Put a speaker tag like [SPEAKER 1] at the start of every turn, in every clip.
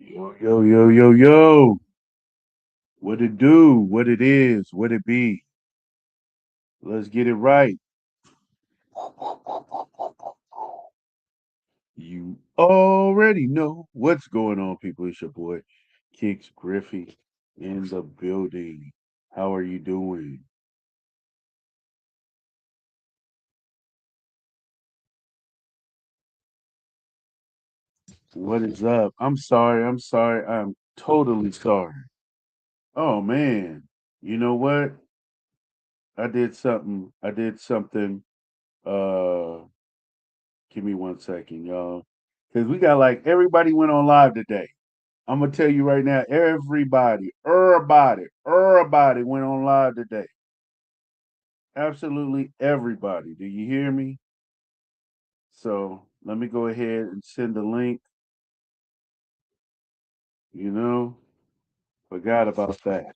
[SPEAKER 1] Yo, yo, yo, yo, yo. What it do? What it is? What it be? Let's get it right. You already know what's going on, people. It's your boy, Kicks Griffey in the building. How are you doing? What is up? I'm sorry. I'm sorry. I'm totally sorry. Oh, man. You know what? I did something. I did something. Uh, Give me 1 second, y'all. Because we got like everybody went on live today. I'm gonna tell you right now, everybody went on live today. Absolutely everybody. Do you hear me? So let me go ahead and send the link. You know, forgot about that.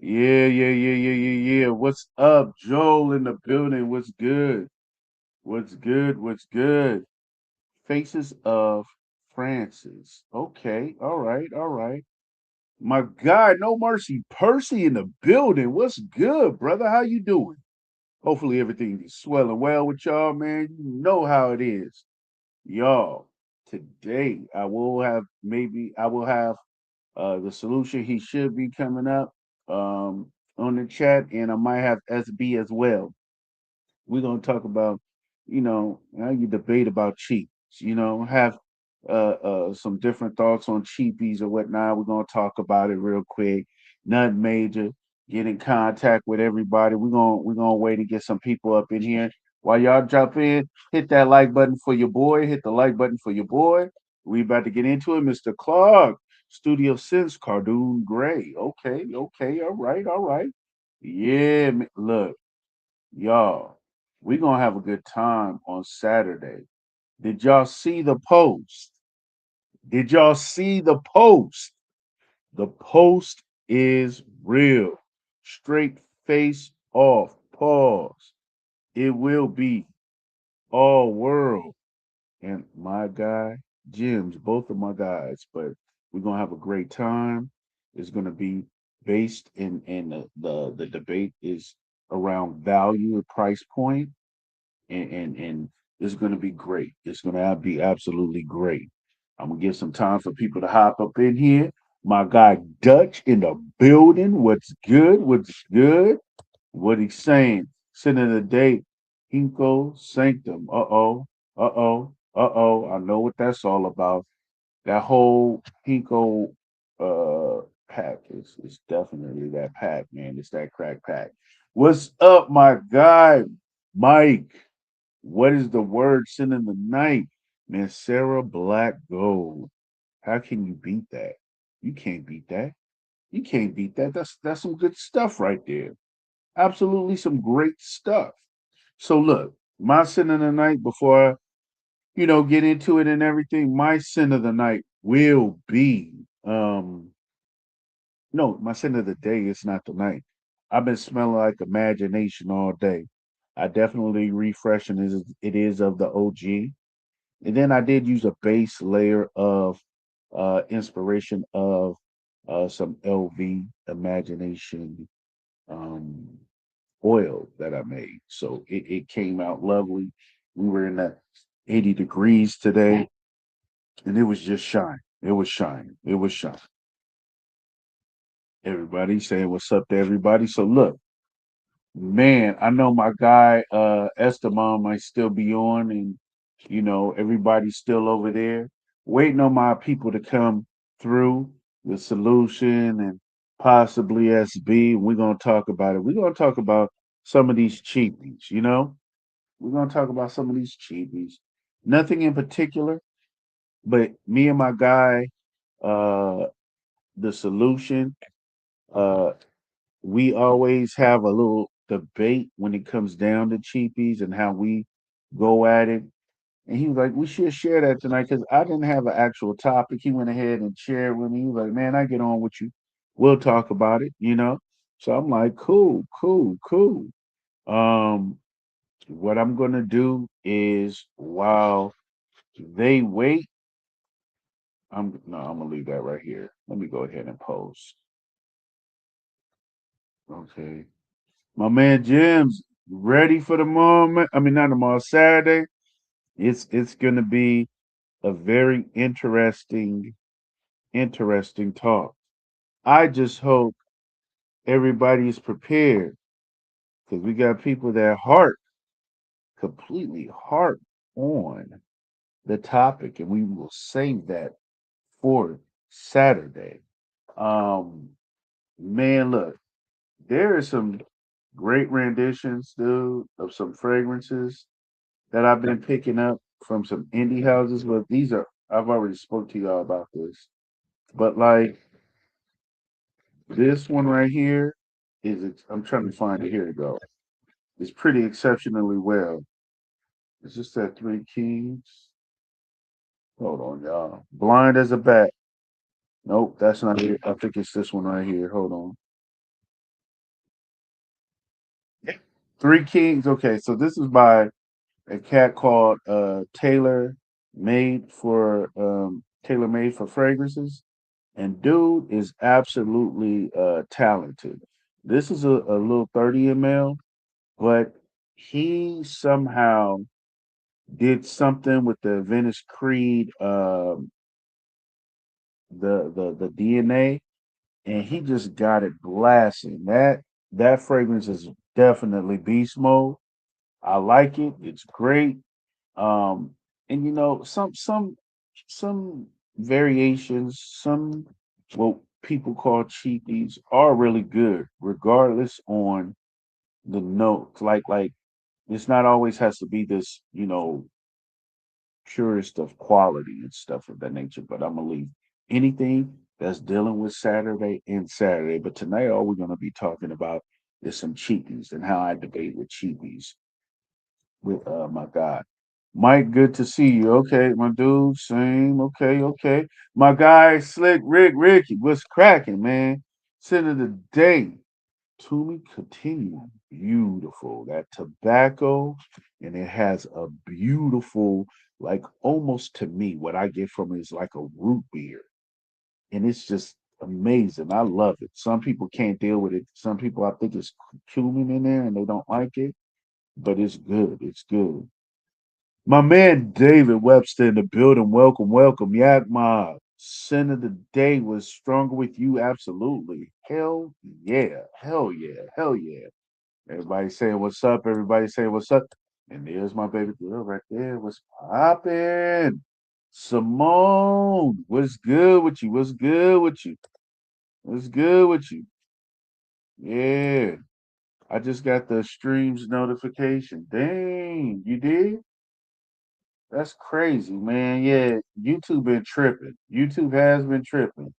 [SPEAKER 1] Yeah, yeah, yeah, yeah, yeah, yeah. What's up, Joel in the building? What's good? What's good? What's good? Faces of Francis. Okay, all right, all right. My guy, no mercy, Percy in the building. What's good, brother? How you doing? Hopefully everything is swelling well with y'all, man. You know how it is, y'all. Today I will have the solution. He should be coming up on the chat, and I might have SB as well. We're gonna talk about, how you debate about cheats. Have some different thoughts on cheapies or whatnot. We're gonna talk about it real quick. Nothing major. Get in contact with everybody. We're gonna wait and get some people up in here. While y'all jump in, hit that like button for your boy. Hit the like button for your boy. We about to get into it, Mr. Clark. Studio Sense, Cardoon Gray. Okay, okay, all right, all right. Yeah, look. Y'all, we gonna have a good time on Saturday. Did y'all see the post? Did y'all see the post? The post is real. Straight face off. Pause. It will be all world. And my guy, Jim's, both of my guys, but we're gonna have a great time. It's gonna be based in the debate is around value and price point and it's going to be great. It's going to be absolutely great. I'm gonna give some time for people to hop up in here. My guy Dutch in the building. What's good? What's good? What he's saying? Sending a date. Hinko Sanctum. Uh-oh. Uh-oh. Uh-oh. I know what that's all about. That whole Hinko pack is definitely that pack, man. It's that crack pack. What's up, my guy, Mike? What is the word sin in the night? Man, Sarah Black Gold. How can you beat that? You can't beat that. You can't beat that. That's some good stuff right there. Absolutely some great stuff. So look, my sin of the night before I, get into it and everything, my sin of the night will be no, my sin of the day is not the night. I've been smelling like imagination all day. I definitely refreshing it is of the OG. And then I did use a base layer of inspiration of some LV imagination um, oil that I made. So it came out lovely. We were in that 80 degrees today, and it was just shine. It was shine. It was shine. Everybody saying what's up to everybody. So look, man, I know my guy Esteban might still be on, and everybody's still over there waiting on my people to come through the solution and possibly SB. We're gonna talk about it. We're gonna talk about some of these cheapies. We're gonna talk about some of these cheapies. Nothing in particular, but me and my guy, uh, the solution. Uh, we always have a little debate when it comes down to cheapies and how we go at it. And he was like, we should share that tonight because I didn't have an actual topic. He went ahead and shared with me. He was like, man, I get on with you. We'll talk about it. So I'm like, cool, cool, cool. Um, what I'm gonna do is while they wait, I'm gonna leave that right here. Let me go ahead and post. Okay. My man Jim's ready for the moment. I mean not tomorrow, Saturday. It's gonna be a very interesting talk. I just hope everybody is prepared because we got people that completely heart on the topic, and we will save that for Saturday. Um, man, look, there is some great renditions, dude, of some fragrances that I've been picking up from some indie houses, but these are I've already spoke to y'all about this. But like this one right here I'm trying to find it. Here to go. It's pretty exceptionally well. It's just that Three Kings. Hold on, y'all. Blind as a bat. Nope, that's not it. I think it's this one right here. Hold on. Three Kings. Okay, so this is by a cat called Tailor Made for Fragrances. And dude is absolutely talented. This is a little 30 ml, but he somehow did something with the Venice Creed the DNA, and he just got it blasting. That fragrance is definitely beast mode. I like it. It's great. Um, and some variations, some what people call cheapies are really good, regardless on the notes. Like it's not always has to be this, purest of quality and stuff of that nature. But I'm gonna leave anything that's dealing with Saturday and Saturday. But tonight, all we're gonna be talking about is some cheapies and how I debate with cheapies with my guy. Mike, good to see you. Okay, my dude, same. Okay, okay. My guy, Slick Ricky, what's cracking, man? Sin of the day. To me, continue. Beautiful. That tobacco, and it has a beautiful, like almost to me, what I get from it is like a root beer. And it's just amazing. I love it. Some people can't deal with it. Some people I think it's cumin in there and they don't like it, but it's good. It's good. My man David Webster in the building. Welcome, welcome. Yak Mob. Sin of the day was stronger with you. Absolutely. Hell yeah. Hell yeah. Hell yeah. Everybody saying what's up. Everybody saying what's up. And there's my baby girl right there. What's poppin'? Simone, what's good with you? What's good with you? What's good with you? Yeah. I just got the streams notification. Dang, you did? That's crazy, man. Yeah, YouTube been tripping. YouTube has been tripping.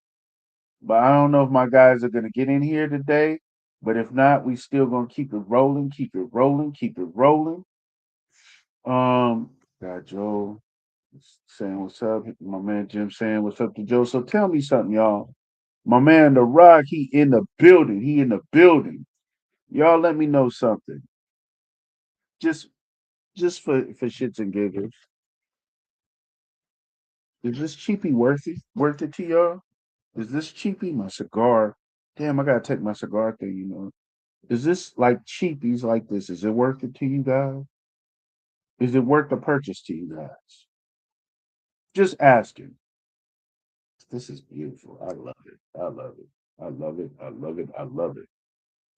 [SPEAKER 1] But I don't know if my guys are gonna get in here today. But if not, we still gonna keep it rolling, keep it rolling, keep it rolling. Got Joe saying what's up. My man Jim saying what's up to Joe. So tell me something, y'all. My man The Rock, he in the building. He in the building. Y'all let me know something. Just just for shits and giggles. Is this cheapy worth it? Worth it to y'all? Is this cheapy? My cigar. Damn, I gotta take my cigar thing. Is this like cheapies like this? Is it worth it to you guys? Is it worth the purchase to you guys? Just asking. This is beautiful. I love it. I love it. I love it. I love it. I love it.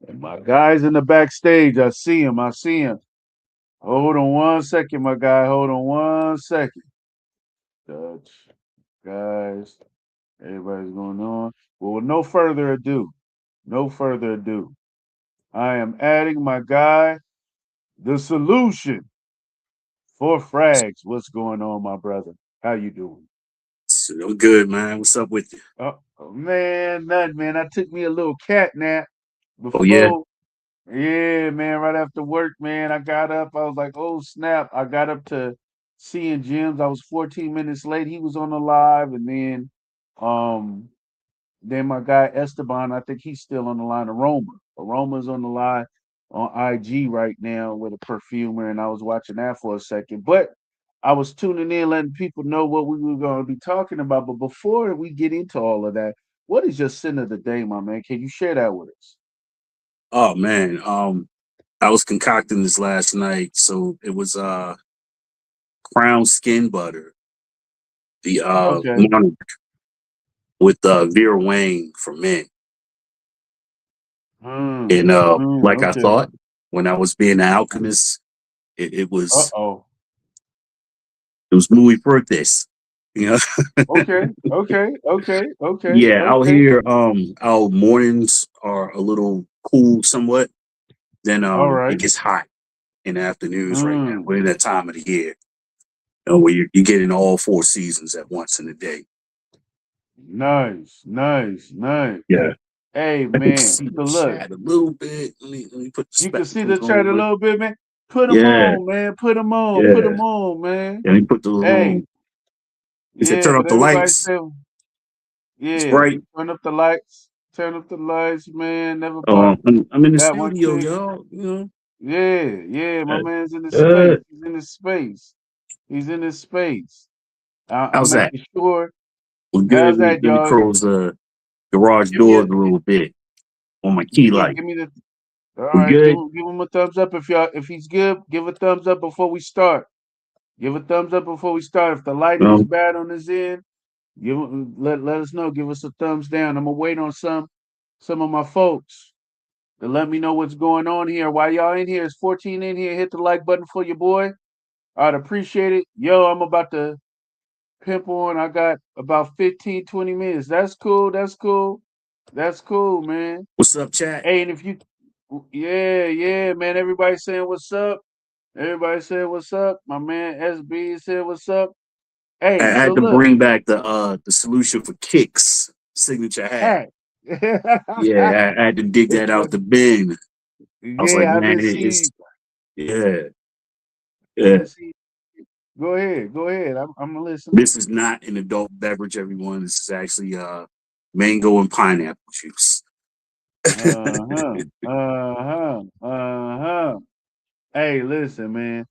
[SPEAKER 1] And my guys in the backstage, I see him. I see him. Hold on one second, my guy. Hold on one second. Dutch, guys, everybody's going on. Well, with no further ado, I am adding my guy, the solution for frags. What's going on, my brother? How you doing?
[SPEAKER 2] I'm good, man. What's up with you?
[SPEAKER 1] Oh man, nothing, man. I took me a little cat nap
[SPEAKER 2] Oh yeah.
[SPEAKER 1] before. Yeah, man. Right after work, man, I got up. I was like, oh snap! I got up to seeing Jim's. I was 14 minutes late. He was on the live, and um, then my guy Esteban. I think he's still on the line. Aroma's on the line on IG right now with a perfumer, and I was watching that for a second. But I was tuning in, letting people know what we were going to be talking about. But before we get into all of that, what is your sin of the day, my man? Can you share that with us?
[SPEAKER 2] Oh man, I was concocting this last night, so it was Crown Skin Butter, the
[SPEAKER 1] Okay.
[SPEAKER 2] Monarch with Vera Wang for men, and like I
[SPEAKER 1] Okay.
[SPEAKER 2] thought when I was being an alchemist, it
[SPEAKER 1] Uh
[SPEAKER 2] was
[SPEAKER 1] oh.
[SPEAKER 2] it was muy fuertes, you know.
[SPEAKER 1] Okay. Okay. Okay. Okay.
[SPEAKER 2] Yeah, out
[SPEAKER 1] Okay.
[SPEAKER 2] here, our mornings are a little cool somewhat. Then
[SPEAKER 1] All
[SPEAKER 2] it
[SPEAKER 1] right.
[SPEAKER 2] gets hot in the afternoons right now.
[SPEAKER 1] Mm.
[SPEAKER 2] We're in that time of the year, where you're getting all four seasons at once in a day.
[SPEAKER 1] Nice. Nice. Nice.
[SPEAKER 2] Yeah.
[SPEAKER 1] Hey,
[SPEAKER 2] I can
[SPEAKER 1] man.
[SPEAKER 2] see the
[SPEAKER 1] So look,
[SPEAKER 2] chat a little bit. Let me put the
[SPEAKER 1] you can see the
[SPEAKER 2] spectacles
[SPEAKER 1] chat a
[SPEAKER 2] on.
[SPEAKER 1] little bit, man. Put them
[SPEAKER 2] Yeah,
[SPEAKER 1] on, man. Put them on. Put
[SPEAKER 2] yeah.
[SPEAKER 1] them on, man.
[SPEAKER 2] Let me put those
[SPEAKER 1] Hey,
[SPEAKER 2] on. Is it
[SPEAKER 1] yeah,
[SPEAKER 2] turn
[SPEAKER 1] but
[SPEAKER 2] up the
[SPEAKER 1] everybody
[SPEAKER 2] lights?
[SPEAKER 1] said,
[SPEAKER 2] It's
[SPEAKER 1] yeah,
[SPEAKER 2] bright.
[SPEAKER 1] turn up the lights. Turn up the lights, man. Never bought
[SPEAKER 2] I'm in the
[SPEAKER 1] that one
[SPEAKER 2] studio,
[SPEAKER 1] chick.
[SPEAKER 2] y'all. You know.
[SPEAKER 1] Yeah, yeah, my
[SPEAKER 2] Uh,
[SPEAKER 1] man's in the
[SPEAKER 2] uh,
[SPEAKER 1] space. He's in the space. He's in his space. I'm
[SPEAKER 2] how's that?
[SPEAKER 1] making sure.
[SPEAKER 2] We're good.
[SPEAKER 1] How's
[SPEAKER 2] Let me,
[SPEAKER 1] that,
[SPEAKER 2] let me
[SPEAKER 1] y'all?
[SPEAKER 2] close garage
[SPEAKER 1] Give me a
[SPEAKER 2] doors a little bit on my key
[SPEAKER 1] give me
[SPEAKER 2] light.
[SPEAKER 1] give me the all
[SPEAKER 2] We
[SPEAKER 1] right,
[SPEAKER 2] good?
[SPEAKER 1] give him a thumbs up if he's good, give a thumbs up before we start. Give a thumbs up before we start. If the lighting is
[SPEAKER 2] No.
[SPEAKER 1] bad on his end, let us know. Give us a thumbs down. I'm gonna wait on some of my folks to let me know what's going on here. While y'all in here, it's 14 in here. Hit the like button for your boy. I'd appreciate it. Yo, I'm about to pimp on. I got about 15, 20 minutes. That's cool. That's cool. That's cool, man.
[SPEAKER 2] What's up, chat?
[SPEAKER 1] Hey, and if you, yeah, yeah, man. Everybody saying what's up. Everybody saying what's up. My man SB said what's up.
[SPEAKER 2] I
[SPEAKER 1] Hey, so
[SPEAKER 2] had to
[SPEAKER 1] look,
[SPEAKER 2] bring back the solution for kicks signature hat.
[SPEAKER 1] hat.
[SPEAKER 2] Yeah, I had to dig that out the bin. I was like,
[SPEAKER 1] Yeah, I've
[SPEAKER 2] man,
[SPEAKER 1] been seeing.
[SPEAKER 2] it's yeah,
[SPEAKER 1] I've
[SPEAKER 2] yeah.
[SPEAKER 1] been seeing. Go ahead. Go ahead. I'm listening.
[SPEAKER 2] This is not an adult beverage, everyone. This is actually mango and pineapple juice.
[SPEAKER 1] Uh-huh. Uh-huh. Uh-huh. Hey, listen, man.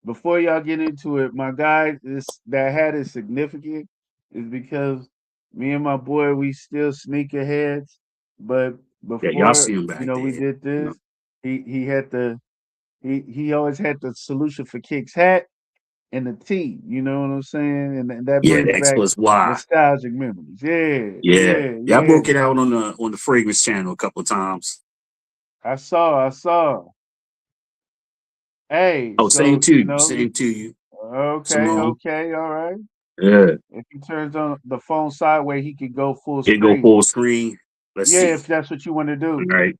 [SPEAKER 1] Before y'all get into it, my guy, this that hat is significant, is because me and my boy we still sneakerheads, but
[SPEAKER 2] Yeah, y'all
[SPEAKER 1] before
[SPEAKER 2] see him back
[SPEAKER 1] we
[SPEAKER 2] there.
[SPEAKER 1] did
[SPEAKER 2] You know?
[SPEAKER 1] this, he had the he always had the solution for kicks hat and the T. You know what I'm saying? And that
[SPEAKER 2] Yeah,
[SPEAKER 1] brings
[SPEAKER 2] the X
[SPEAKER 1] back
[SPEAKER 2] plus Y.
[SPEAKER 1] nostalgic memories. Yeah,
[SPEAKER 2] Yeah,
[SPEAKER 1] yeah,
[SPEAKER 2] yeah. I
[SPEAKER 1] yeah.
[SPEAKER 2] broke it out on the fragrance channel a couple of times.
[SPEAKER 1] I saw. Hey,
[SPEAKER 2] Oh,
[SPEAKER 1] so
[SPEAKER 2] same to you,
[SPEAKER 1] okay,
[SPEAKER 2] Simone.
[SPEAKER 1] okay, all right.
[SPEAKER 2] Yeah,
[SPEAKER 1] If he turns on the phone sideways, he could go full
[SPEAKER 2] it go
[SPEAKER 1] screen.
[SPEAKER 2] full screen. Let's
[SPEAKER 1] Yeah,
[SPEAKER 2] see.
[SPEAKER 1] if that's what you want to do.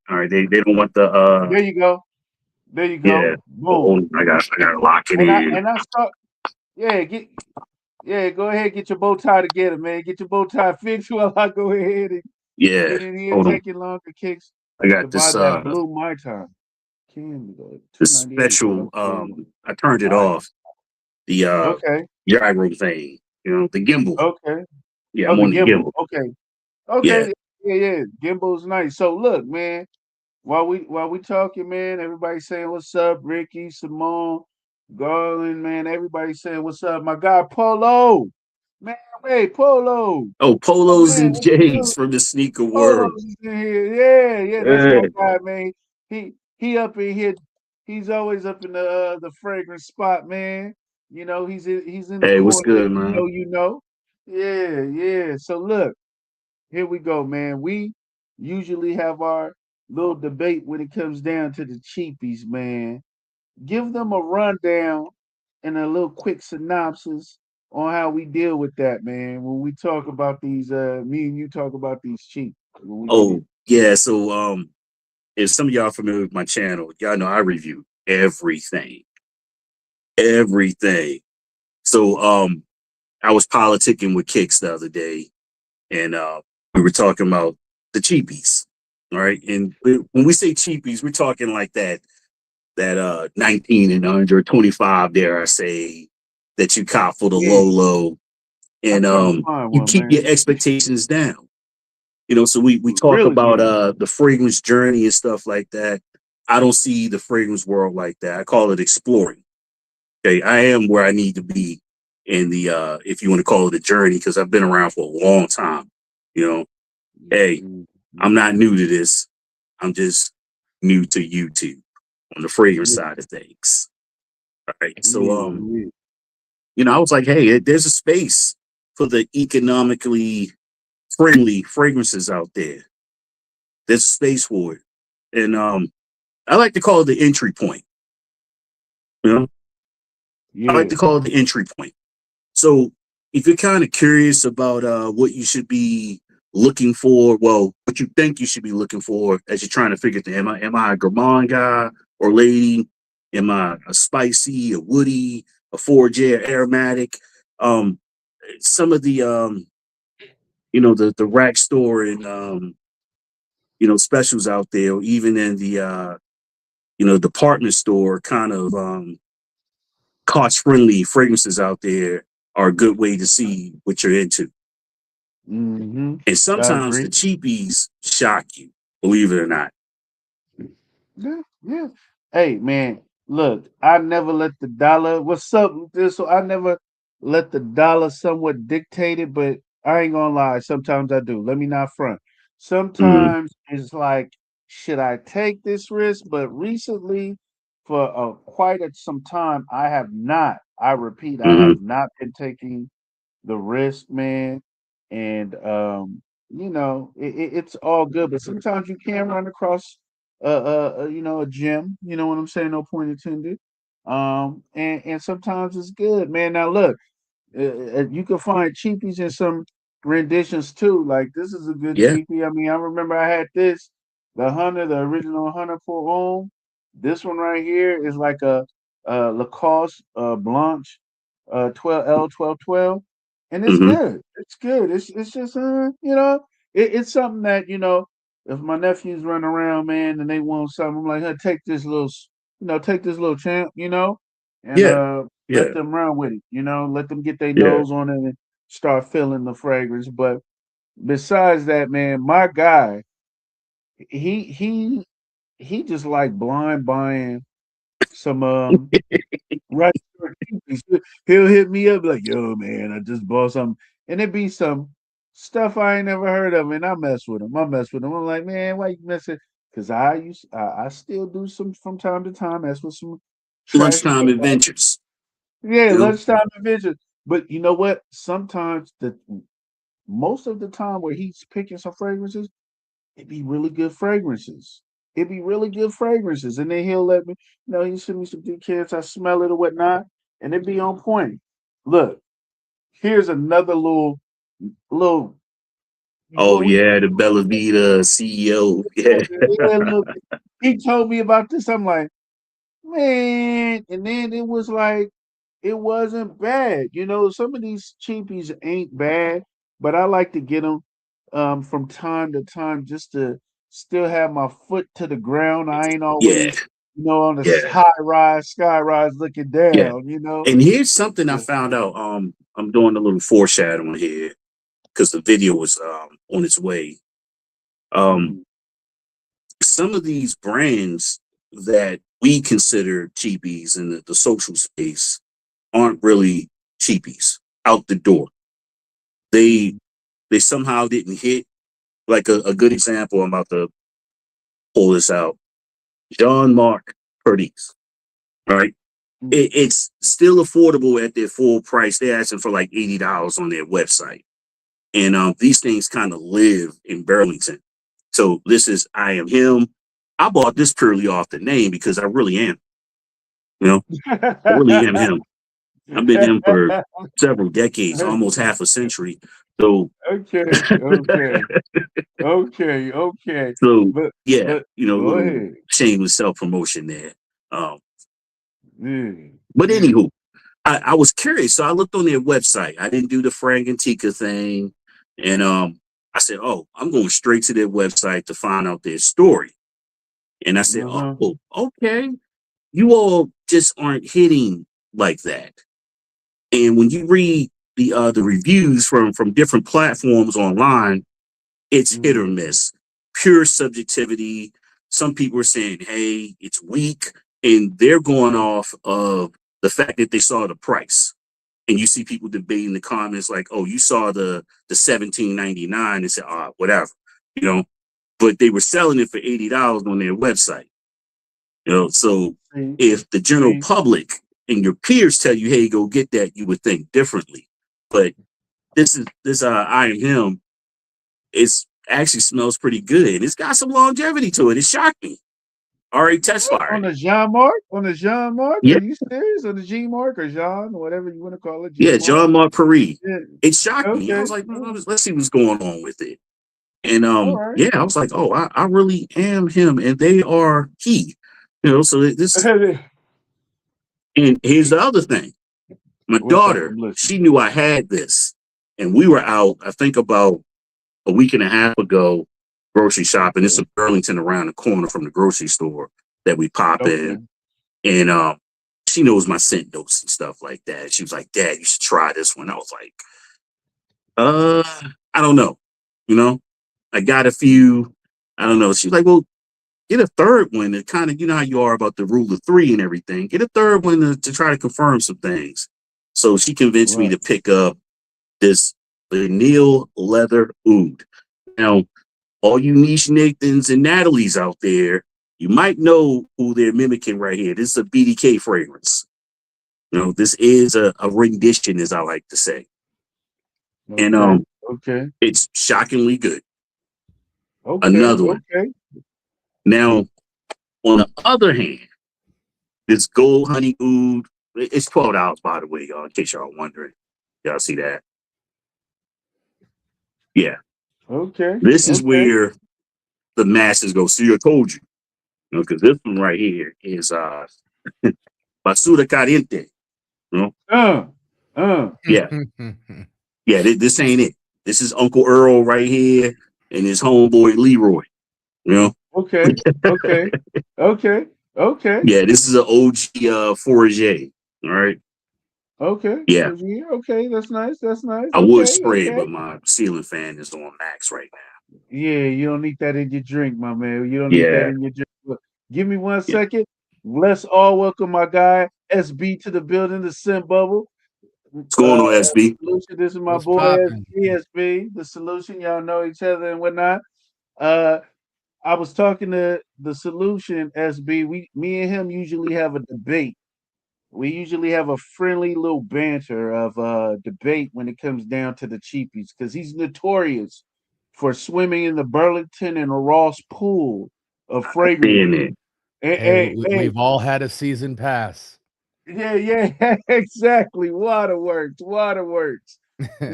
[SPEAKER 2] All right. They don't want the
[SPEAKER 1] There you go. There you
[SPEAKER 2] yeah.
[SPEAKER 1] go.
[SPEAKER 2] Oh,
[SPEAKER 1] Boom.
[SPEAKER 2] hold on. I gotta lock it in.
[SPEAKER 1] And I saw. Yeah, yeah. Go ahead, get your bow tie together, man. Get your bow tie fixed while I go ahead and
[SPEAKER 2] Yeah,
[SPEAKER 1] get in here,
[SPEAKER 2] hold on.
[SPEAKER 1] taking longer kicks
[SPEAKER 2] I
[SPEAKER 1] to
[SPEAKER 2] got
[SPEAKER 1] buy
[SPEAKER 2] this
[SPEAKER 1] that blue my time.
[SPEAKER 2] this
[SPEAKER 1] 298
[SPEAKER 2] special
[SPEAKER 1] plus the
[SPEAKER 2] I turned it
[SPEAKER 1] ice.
[SPEAKER 2] off. The
[SPEAKER 1] Okay,
[SPEAKER 2] gyro thing, the gimbal.
[SPEAKER 1] okay.
[SPEAKER 2] Yeah,
[SPEAKER 1] Oh,
[SPEAKER 2] I'm
[SPEAKER 1] the
[SPEAKER 2] on the
[SPEAKER 1] gimbal.
[SPEAKER 2] gimbal.
[SPEAKER 1] Okay,
[SPEAKER 2] Yeah.
[SPEAKER 1] okay. Yeah, yeah. Gimbal's nice. So look, man. While we talking, man, everybody saying what's up, Ricky, Simone, Garland, man, everybody saying what's up. My guy Polo, man, wait, Polo,
[SPEAKER 2] Oh,
[SPEAKER 1] my
[SPEAKER 2] polos
[SPEAKER 1] man,
[SPEAKER 2] and J's from the sneaker world.
[SPEAKER 1] Polo's is in here. Yeah, yeah, that's my
[SPEAKER 2] Yeah.
[SPEAKER 1] guy, man. He up in here. He's always up in the fragrance spot, man. He's in the
[SPEAKER 2] Hey, what's
[SPEAKER 1] corner. If
[SPEAKER 2] good,
[SPEAKER 1] you
[SPEAKER 2] man?
[SPEAKER 1] know, you know. Yeah, yeah. So look. Here we go, man. We usually have our little debate when it comes down to the cheapies, man. Give them a rundown and a little quick synopsis on how we deal with that, man. When we talk about these, me and you talk about these cheap when we get in.
[SPEAKER 2] Oh, yeah. So if some of y'all familiar with my channel, y'all know I review everything. Everything. So I was politicking with Kicks the other day, and we were talking about the cheapies. All right. And when we say cheapies, we're talking like that 19 and under 25, dare I say, that you cop for the
[SPEAKER 1] Yeah,
[SPEAKER 2] low,
[SPEAKER 1] I'm
[SPEAKER 2] and
[SPEAKER 1] trying to find
[SPEAKER 2] you
[SPEAKER 1] one,
[SPEAKER 2] keep your
[SPEAKER 1] man.
[SPEAKER 2] expectations down. So we talk
[SPEAKER 1] Really,
[SPEAKER 2] about
[SPEAKER 1] man.
[SPEAKER 2] the fragrance journey and stuff like that. I don't see the fragrance world like that. I call it exploring. Okay, I am where I need to be in the if you want to call it a journey, because I've been around for a long time. You know, hey, I'm not
[SPEAKER 1] Mhm.
[SPEAKER 2] new to this. I'm just new to YouTube on the fragrance
[SPEAKER 1] Yeah,
[SPEAKER 2] side of things. All right. So
[SPEAKER 1] yeah, yeah.
[SPEAKER 2] I was like, hey, there's a space for the economically friendly fragrances out there. There's a space for it. And I like to call it the entry point. You know, I like
[SPEAKER 1] Yeah.
[SPEAKER 2] to call it the entry point. So if you're kind of curious about what you should be looking for, well, what you think you should be looking for as you're trying to figure things, am I a gourmand guy or lady? Am I a spicy, a woody, a forager, aromatic? Um, some of the the rack store and specials out there, or even in the department store kind of cost friendly fragrances out there are a good way to see what you're into.
[SPEAKER 1] Hmm.
[SPEAKER 2] And
[SPEAKER 1] I
[SPEAKER 2] sometimes the
[SPEAKER 1] agree.
[SPEAKER 2] cheapies shock you, believe it or not.
[SPEAKER 1] Yeah, yeah. Hey, man, look, I never let the dollar. What's up with this? So I never let the dollar somewhat dictate it, but I ain't gonna lie. Sometimes I do. Let me not front.
[SPEAKER 2] Mm,
[SPEAKER 1] Sometimes it's like, should I take this risk? But recently, for quite some time, I have not. I repeat, I
[SPEAKER 2] hmm
[SPEAKER 1] have not been taking the risk, man. And it's all good, but sometimes you can run across a gem. You know what I'm saying? No point intended. And sometimes it's good, man. Now look, you can find cheapies in some renditions too. Like this is a good
[SPEAKER 2] Yeah.
[SPEAKER 1] cheapie. I mean, I remember I had this, the Hunter, the original Hunter for Homme. This one right here is like a Lacoste Blanche 12L 1212, and it's
[SPEAKER 2] hmm
[SPEAKER 1] good. It's good. It's just it's something that if my nephews run around, man, and they want something, I'm like, hey, take this little champ, and
[SPEAKER 2] Yeah.
[SPEAKER 1] let
[SPEAKER 2] Yeah.
[SPEAKER 1] them run with it, let them get their
[SPEAKER 2] Yeah.
[SPEAKER 1] nose on it and start feeling the fragrance. But besides that, man, my guy, he he he just like blind buying some right he'll hit me up like, yo, man, I just bought something. And it be some stuff I ain't never heard of, and I mess with him. I mess with him. I'm like, man, why you messing? Because I still do some from time to time, mess with some trash.
[SPEAKER 2] Lunchtime adventures.
[SPEAKER 1] Yeah,
[SPEAKER 2] You know.
[SPEAKER 1] lunchtime adventure. But you know what? Sometimes the most of the time where he's picking some fragrances, it be really good fragrances. It be really good fragrances. And then he'll let me, he send me some decants, I smell it or whatnot, and it be on point. Look, here's another little
[SPEAKER 2] Oh
[SPEAKER 1] we
[SPEAKER 2] yeah, the Bella Vita CEO. Yeah.
[SPEAKER 1] yeah, look, he told me about this. I'm like, man, and then it was like it wasn't bad. Some of these cheapies ain't bad, but I like to get them from time to time just to still have my foot to the ground. I ain't
[SPEAKER 2] Yeah.
[SPEAKER 1] always, on the
[SPEAKER 2] Yeah.
[SPEAKER 1] high rise, sky rise looking
[SPEAKER 2] Yeah.
[SPEAKER 1] down.
[SPEAKER 2] And here's something I
[SPEAKER 1] Yeah.
[SPEAKER 2] found out. I'm doing a little foreshadowing here because the video was on its way. Um,
[SPEAKER 1] Mm,
[SPEAKER 2] some of these brands that we consider cheapies in the social space aren't really cheapies out the door. They
[SPEAKER 1] mm,
[SPEAKER 2] they somehow didn't hit. Like a good example, I'm about to pull this out. Jean Marc Purdy's, right?
[SPEAKER 1] mm.
[SPEAKER 2] It's still affordable at their full price. They're asking for like $80 on their website. And these things kind of live in Burlington. So this is I Am Him. I bought this purely off the name because I really am. You know, I really am him. I've been him for several decades, almost half a century. So,
[SPEAKER 1] Okay, okay, okay.
[SPEAKER 2] so
[SPEAKER 1] But
[SPEAKER 2] yeah,
[SPEAKER 1] but
[SPEAKER 2] a
[SPEAKER 1] go
[SPEAKER 2] little
[SPEAKER 1] ahead.
[SPEAKER 2] shameless self promotion there. Um,
[SPEAKER 1] Yeah,
[SPEAKER 2] but
[SPEAKER 1] yeah.
[SPEAKER 2] anywho, I was curious, so I looked on their website. I didn't do the Frangantica thing, and I said, "Oh, I'm going straight to their website to find out their story." And I said,
[SPEAKER 1] Uh-huh.
[SPEAKER 2] "Oh, okay, you all just aren't hitting like that." And when you read the reviews from different platforms online, it's hit or
[SPEAKER 1] Mhm.
[SPEAKER 2] miss, pure subjectivity. Some people are saying, "Hey, it's weak," and they're going off of the fact that they saw the price, and you see people debating the comments like, "Oh, you saw the 17.99 and said, ah, whatever," you know. But they were selling it for $80 on their website, you know. So
[SPEAKER 1] See,
[SPEAKER 2] if the general
[SPEAKER 1] see,
[SPEAKER 2] public and your peers tell you, "Hey, go get that," you would think differently. But this I am him. It's actually smells pretty good. It's got some longevity to it. It shocked me. Already test
[SPEAKER 1] what?
[SPEAKER 2] fired
[SPEAKER 1] On
[SPEAKER 2] it.
[SPEAKER 1] the Jean Mark? On the Jean Mark?
[SPEAKER 2] Yeah,
[SPEAKER 1] Are you serious? On the G Mark or Jean, whatever you want to call it, G
[SPEAKER 2] yeah,
[SPEAKER 1] Mark?
[SPEAKER 2] John Mark Paris.
[SPEAKER 1] Yeah.
[SPEAKER 2] It shocked me. I
[SPEAKER 1] Okay.
[SPEAKER 2] was like,
[SPEAKER 1] All
[SPEAKER 2] let's see what's going on with it. And
[SPEAKER 1] right.
[SPEAKER 2] yeah, I was like, oh, I really am him, and they are he. You know, so this, and here's the other thing. My
[SPEAKER 1] What's up?
[SPEAKER 2] daughter,
[SPEAKER 1] I'm listening.
[SPEAKER 2] she knew I had this, and we were out, I think about a week and a half ago, grocery shopping. It's
[SPEAKER 1] Okay.
[SPEAKER 2] a Burlington around the corner from the grocery store that we pop in.
[SPEAKER 1] Okay.
[SPEAKER 2] And she knows my scent notes and stuff like that. She was like, "Dad, you should try this one." I was like, uh, I don't know. You know, I got a few. I don't know. She's like, "Well, get a third one to kind of, you know how you are about the rule of three and everything. Get a third one to try to confirm some things." So she convinced me
[SPEAKER 1] Right.
[SPEAKER 2] to pick up this vanilla leather oud. Now, all you niche Nathans and Natalies out there, you might know who they're mimicking right here. This is a BDK fragrance. You know, this is a rendition, as I like to say. And
[SPEAKER 1] Okay. Okay.
[SPEAKER 2] it's shockingly good.
[SPEAKER 1] Okay.
[SPEAKER 2] Another one.
[SPEAKER 1] Okay.
[SPEAKER 2] Now, on the other hand, this gold honey oud, it's $12, by the way, y'all, in case y'all wondering. Y'all see that? Yeah.
[SPEAKER 1] Okay.
[SPEAKER 2] This is
[SPEAKER 1] Okay.
[SPEAKER 2] where the masses go. See, I told you. You know, because this one right here is basura caliente. You know?
[SPEAKER 1] Uh. Uh.
[SPEAKER 2] Yeah. Yeah, this ain't it. This is Uncle Earl right here and his homeboy Leroy. You know?
[SPEAKER 1] Okay. Okay. Okay. Okay.
[SPEAKER 2] Yeah, this is an OG Forager. All right.
[SPEAKER 1] Okay.
[SPEAKER 2] Yeah.
[SPEAKER 1] For you. Okay. That's nice. That's nice.
[SPEAKER 2] I would
[SPEAKER 1] Okay.
[SPEAKER 2] spray it,
[SPEAKER 1] Okay.
[SPEAKER 2] but my ceiling fan is on max right now.
[SPEAKER 1] Yeah, you don't need that in your drink, my man. You don't need that
[SPEAKER 2] Yeah.
[SPEAKER 1] in your drink. Look, give me one
[SPEAKER 2] Yeah.
[SPEAKER 1] second. Let's all welcome my guy SB to the building, the Sim Bubble.
[SPEAKER 2] What's going on, SB?
[SPEAKER 1] Solution. This is my
[SPEAKER 3] What's
[SPEAKER 1] boy
[SPEAKER 3] poppin'?
[SPEAKER 1] SB, the solution. Y'all know each other and whatnot. Uh, I was talking to the solution SB. Me and him usually have a debate. We usually have a friendly little banter of debate when it comes down to the cheapies because he's notorious for swimming in the Burlington and Ross pool of
[SPEAKER 2] Seeing
[SPEAKER 1] fragrances.
[SPEAKER 2] it.
[SPEAKER 1] Hey,
[SPEAKER 3] Hey,
[SPEAKER 1] hey, hey,
[SPEAKER 3] we've all had a season pass.
[SPEAKER 1] yeah, yeah, exactly. Waterworks, waterworks.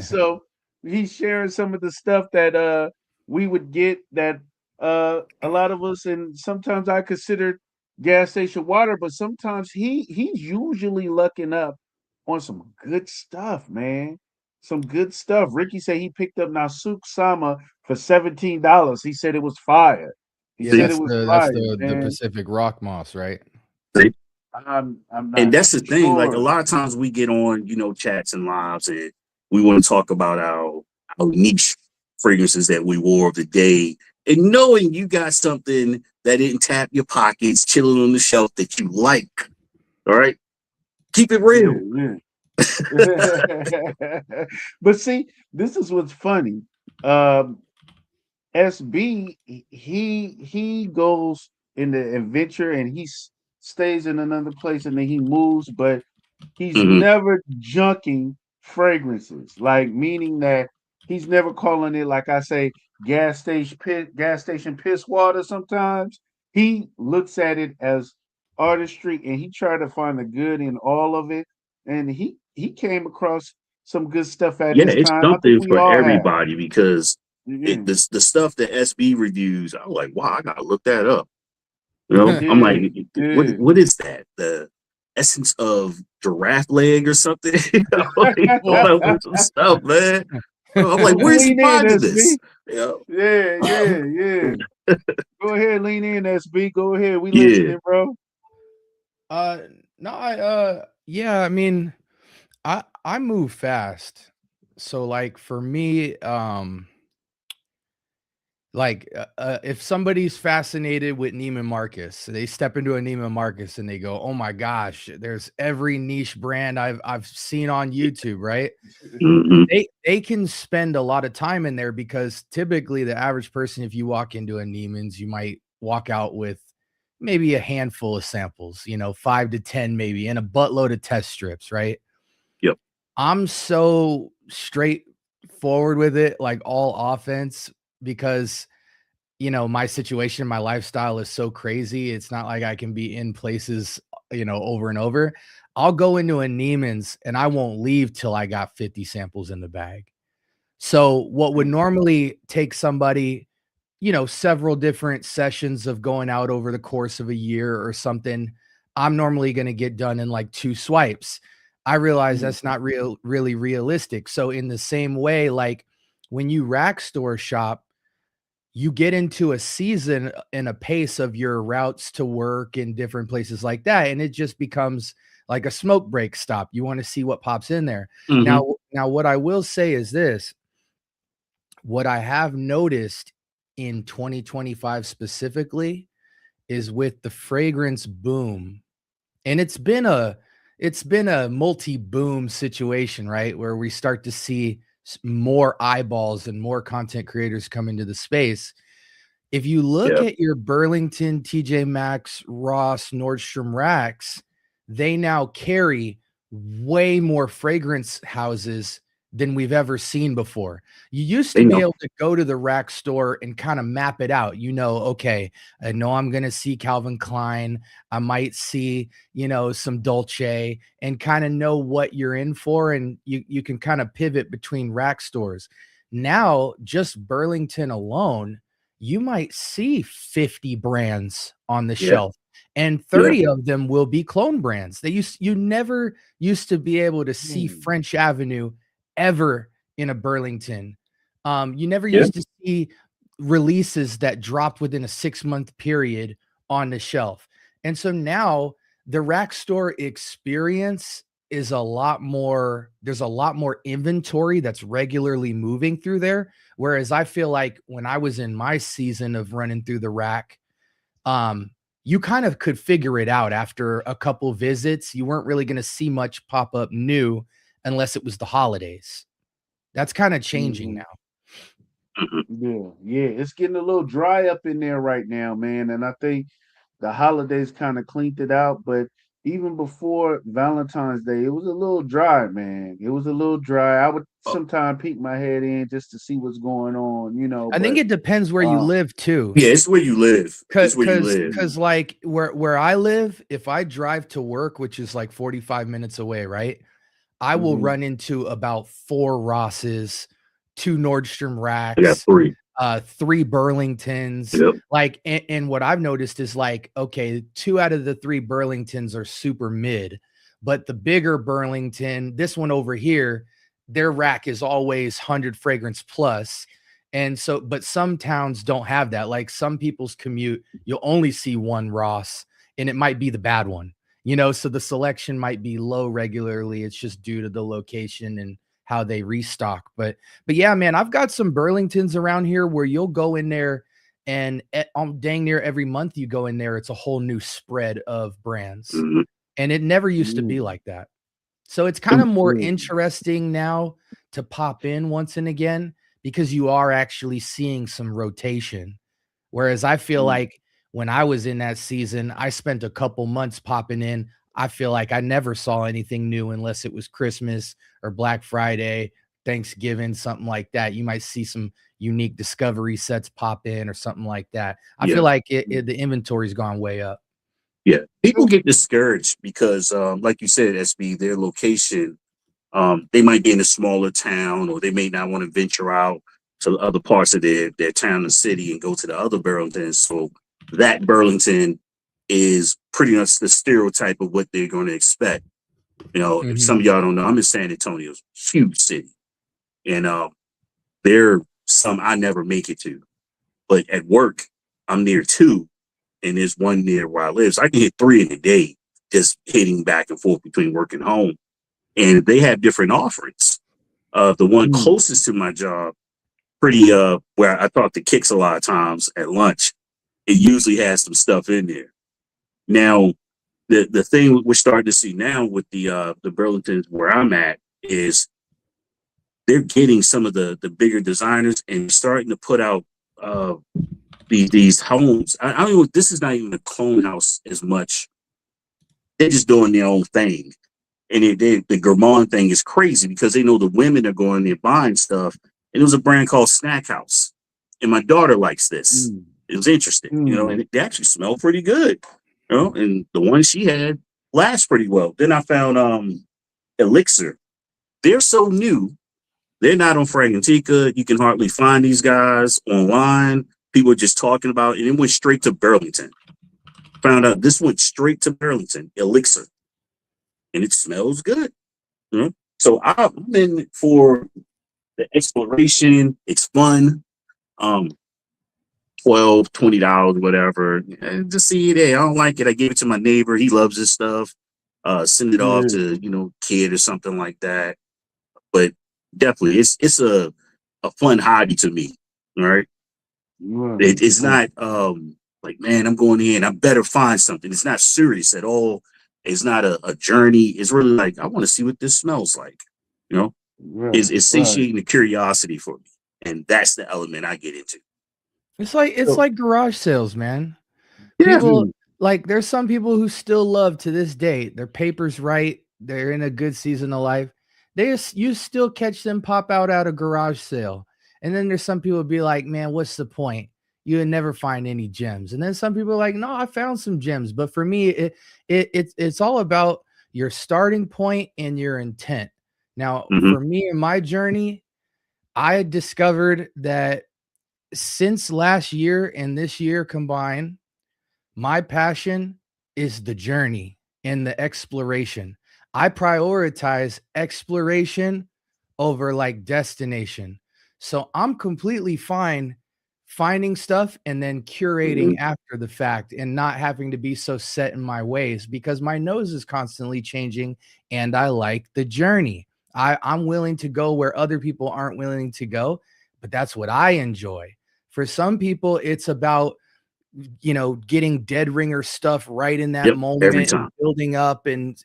[SPEAKER 1] So he's sharing some of the stuff that we would get that a lot of us, and sometimes I consider gas station water, but sometimes he's usually lucking up on some good stuff, man. Some good stuff. Ricky said he picked up Nasuk Sama for $17. He said it was fire. He
[SPEAKER 3] Yeah,
[SPEAKER 1] said
[SPEAKER 2] See?
[SPEAKER 1] it was
[SPEAKER 3] that's
[SPEAKER 1] fire,
[SPEAKER 3] the
[SPEAKER 1] man.
[SPEAKER 3] Pacific Rock Moss, right?
[SPEAKER 2] See?
[SPEAKER 1] I'm
[SPEAKER 2] And
[SPEAKER 1] not
[SPEAKER 2] that's the thing. Like a
[SPEAKER 1] sure.
[SPEAKER 2] lot of times we get on, you know, chats and lives, and we want to talk about our niche fragrances that we wore of the day. And knowing you got something that didn't tap your pockets, chilling on the shelf that you like. All right. Keep it
[SPEAKER 1] Yeah,
[SPEAKER 2] real.
[SPEAKER 1] yeah. But see, this is what's funny. Um, SB, he goes in the adventure and stays in another place and then he moves, but he's
[SPEAKER 2] Hmm.
[SPEAKER 1] never junking fragrances, like meaning that he's never calling it like I say gas station piss water sometimes. He looks at it as artistry and he tried to find the good in all of it. And he came across some good stuff at
[SPEAKER 2] Yeah,
[SPEAKER 1] his
[SPEAKER 2] it's
[SPEAKER 1] time. I think
[SPEAKER 2] something
[SPEAKER 1] we
[SPEAKER 2] for
[SPEAKER 1] all have.
[SPEAKER 2] everybody because
[SPEAKER 1] Yeah.
[SPEAKER 2] the stuff that SB reviews, I'm like, wow, I gotta look that up. You know, I'm
[SPEAKER 1] Yeah.
[SPEAKER 2] like,
[SPEAKER 1] Yeah.
[SPEAKER 2] what is that? The essence of giraffe leg or something? You know, like, all that with some stuff, man. I'm like, where's he
[SPEAKER 1] Lean in,
[SPEAKER 2] finding
[SPEAKER 1] SB.
[SPEAKER 2] this? You know?
[SPEAKER 1] Yeah, yeah, yeah. Go ahead, lean in, SB. Go ahead. We
[SPEAKER 2] Yeah.
[SPEAKER 1] listening, bro.
[SPEAKER 3] Uh, no, yeah, I mean, I move fast. So like for me, Like, if somebody's fascinated with Neiman Marcus, they step into a Neiman Marcus and they go, "Oh my gosh, there's every niche brand I've seen on YouTube," right?
[SPEAKER 2] Mhm.
[SPEAKER 3] They can spend a lot of time in there because typically the average person, if you walk into a Neiman's, you might walk out with maybe a handful of samples, 5 to 10 maybe, and a buttload of test strips, right?
[SPEAKER 2] Yep.
[SPEAKER 3] I'm so straightforward with it, like all offense, because my situation, my lifestyle is so crazy. It's not like I can be in places, over and over. I'll go into a Neiman's and I won't leave till I got 50 samples in the bag. So what would normally take somebody, several different sessions of going out over the course of a year or something, I'm normally going to get done in like 2 swipes. I realize that's not really realistic. So in the same way, like when you rack store shop, you get into a season and a pace of your routes to work in different places like that, and it just becomes like a smoke break stop. You want to see what pops in there.
[SPEAKER 2] Mhm.
[SPEAKER 3] Now what I will say is this: what I have noticed in 2025 specifically is with the fragrance boom, and it's been a multi-boom situation, right? Where we start to see more eyeballs and more content creators come into the space. If you look
[SPEAKER 2] Yeah.
[SPEAKER 3] at your Burlington, TJ Maxx, Ross, Nordstrom racks, they now carry way more fragrance houses than we've ever seen before. You used to
[SPEAKER 2] They
[SPEAKER 3] be
[SPEAKER 2] know.
[SPEAKER 3] able to go to the rack store and kind of map it out. Okay, I know I'm going to see Calvin Klein. I might see, some Dolce, and kind of know what you're in for. And you can kind of pivot between rack stores. Now, just Burlington alone, you might see 50 brands on the
[SPEAKER 2] Yeah.
[SPEAKER 3] shelf, and
[SPEAKER 2] Yeah.
[SPEAKER 3] 30 of them will be clone brands. You never used to be able to see
[SPEAKER 1] Mm.
[SPEAKER 3] French Avenue ever in a Burlington. You never
[SPEAKER 2] Yeah.
[SPEAKER 3] used to see releases that dropped within a 6-month period on the shelf. And so now the rack store experience is there's a lot more inventory that's regularly moving through there. Whereas I feel like when I was in my season of running through the rack, um, you kind of could figure it out after a couple visits. You weren't really going to see much pop up new unless it was the holidays. That's kind of changing
[SPEAKER 1] Mhm.
[SPEAKER 3] now.
[SPEAKER 2] Mhm.
[SPEAKER 1] Yeah, yeah, it's getting a little dry up in there right now, man. And I think the holidays kind of cleaned it out. But even before Valentine's Day, it was a little dry, man. It was a little dry. I would
[SPEAKER 2] Oh,
[SPEAKER 1] sometimes peek my head in just to see what's going on,
[SPEAKER 3] I think
[SPEAKER 1] But
[SPEAKER 3] it depends where you
[SPEAKER 1] uh,
[SPEAKER 3] live too.
[SPEAKER 2] yeah, it's where you live. It's where you
[SPEAKER 3] Cause,
[SPEAKER 2] live.
[SPEAKER 3] cause, like where I live, if I drive to work, which is like 45 minutes away, right? I will
[SPEAKER 1] mhm,
[SPEAKER 3] run into about 4 Rosses, 2 Nordstrom
[SPEAKER 2] I got
[SPEAKER 3] racks,
[SPEAKER 2] 3.
[SPEAKER 3] 3 Burlingtons.
[SPEAKER 2] Yep.
[SPEAKER 3] Like, and what I've noticed is like, okay, 2 out of the 3 Burlingtons are super mid, but the bigger Burlington, this one over here, their rack is always 100 fragrance plus. And so, but some towns don't have that. Like some people's commute, you'll only see 1 Ross, and it might be the bad one, so the selection might be low regularly. It's just due to the location and how they restock. But yeah, man, I've got some Burlingtons around here where you'll go in there and dang near every month you go in there, it's a whole new spread of brands.
[SPEAKER 2] Mhm.
[SPEAKER 3] And it never used to be
[SPEAKER 1] mm,
[SPEAKER 3] like that. So it's kind of more
[SPEAKER 1] yeah,
[SPEAKER 3] interesting now to pop in once and again because you are actually seeing some rotation. Whereas I feel
[SPEAKER 1] mm,
[SPEAKER 3] like when I was in that season, I spent a couple months popping in. I feel like I never saw anything new unless it was Christmas or Black Friday, Thanksgiving, something like that. You might see some unique discovery sets pop in or something like that. I feel
[SPEAKER 2] Yeah.
[SPEAKER 3] like
[SPEAKER 1] mm,
[SPEAKER 3] the inventory's gone way up.
[SPEAKER 2] Yeah. People get discouraged because, like you said, SB, their location, they might be in a smaller town or they may not want to venture out to other parts of their town and city and go to the other Burlingtons. So that Burlington is pretty much the stereotype of what they're going to expect. If
[SPEAKER 3] Mhm.
[SPEAKER 2] some of y'all don't know, I'm in San Antonio, huge city. And there are some I never make it to. But at work, I'm near 2, and there's one near where I live. So I can hit 3 in a day, just hitting back and forth between work and home. And they have different offerings. The one
[SPEAKER 1] mm,
[SPEAKER 2] closest to my job, pretty where I talk to Kicks a lot of times at lunch. It usually has some stuff in there. Now, the thing we're starting to see now with the Burlingtons where I'm at is they're getting some of the bigger designers and starting to put out these homes. I don't know. This is not even a clone house as much. They're just doing their own thing. And the gourmand thing is crazy because they know the women are going there buying stuff. And it was a brand called Snack House. And my daughter likes this. It was interesting, you know, and they actually smell pretty good. You know, and the one she had lasts pretty well. Then I found Elixir. They're so new. They're not on Fragrantica. You can hardly find these guys online. People are just talking about it. And it went straight to Burlington. Found out this went straight to Burlington, Elixir. And it smells good. You know? So I'm in for the exploration. It's fun. $12, $20, whatever. And just see it. Hey, I don't like it. I gave it to my neighbor. He loves this stuff. Send it off to, you know, kid or something like that. But definitely it's a fun hobby to me. All right. It's not like, man, I'm going in, I better find something. It's not serious at all. It's not a journey. It's really like, I want to see what this smells like. You know, it's satiating the curiosity for me. And that's the element I get into.
[SPEAKER 3] It's like garage sales, man.
[SPEAKER 2] Yeah.
[SPEAKER 3] People like there's some people who still love to this day. Their paper's right. They're in a good season of life. You still catch them pop out at a garage sale. And then there's some people be like, man, what's the point? You would never find any gems. And then some people are like, no, I found some gems. But for me, it's all about your starting point and your intent. Now, for me in my journey, I discovered that since last year and this year combined, my passion is the journey and the exploration. I prioritize exploration over like destination. So I'm completely fine finding stuff and then curating after the fact and not having to be so set in my ways because my nose is constantly changing and I like the journey. I'm willing to go where other people aren't willing to go, but that's what I enjoy. For some people, it's about, you know, getting dead ringer stuff right in that moment
[SPEAKER 2] every time.
[SPEAKER 3] and building up. And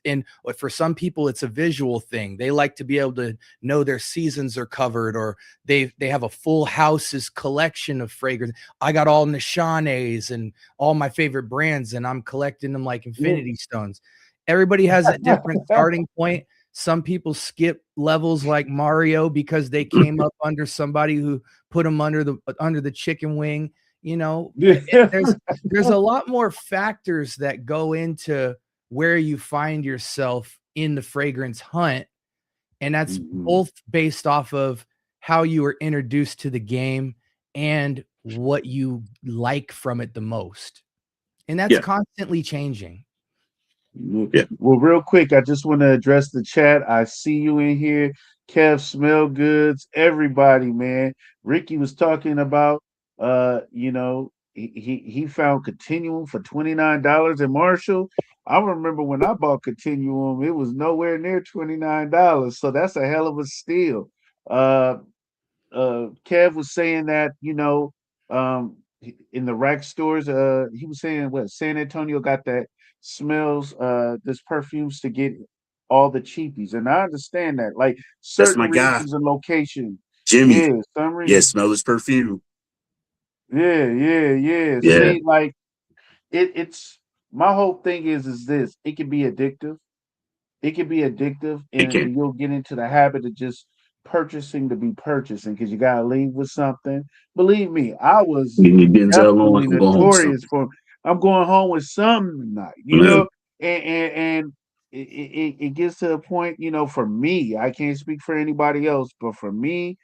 [SPEAKER 3] for some people, it's a visual thing. They like to be able to know their seasons are covered or they have a full house's collection of fragrance. I got all Nishanes and all my favorite brands and I'm collecting them like infinity stones. Everybody has a different starting point. Some people skip levels like Mario because they came up under somebody who put them under the chicken wing. You know, there's a lot more factors that go into where you find yourself in the fragrance hunt. And that's both based off of how you were introduced to the game and what you like from it the most. And that's constantly changing.
[SPEAKER 1] Well, real quick, I just want to address the chat. I see you in here. Kev, Smell Goods, everybody, man. Ricky was talking about you know, he found Continuum for $29 in Marshall. I remember when I bought Continuum, it was nowhere near $29. So that's a hell of a steal. Kev was saying that, you know, in the rack stores, he was saying what San Antonio got that smells this perfumes to get all the cheapies. And I understand that. Like
[SPEAKER 2] That's
[SPEAKER 1] certain
[SPEAKER 2] my guy,
[SPEAKER 1] regions and location.
[SPEAKER 2] Jimmy.
[SPEAKER 1] Yeah, some
[SPEAKER 2] Yeah,
[SPEAKER 1] regions.
[SPEAKER 2] smell his perfume.
[SPEAKER 1] Yeah. See, like it's my whole thing is this. It can be addictive. It can be addictive,
[SPEAKER 2] It can.
[SPEAKER 1] and you'll get into the habit of just purchasing to be purchasing because you gotta leave with something. Believe me, I was
[SPEAKER 2] You need Denzel on,
[SPEAKER 1] definitely
[SPEAKER 2] I'm going home with
[SPEAKER 1] notorious
[SPEAKER 2] something.
[SPEAKER 1] for I'm going home with something tonight, you
[SPEAKER 2] Yeah.
[SPEAKER 1] know, and it gets to a point, you know, for me, I can't speak for anybody else, but for me,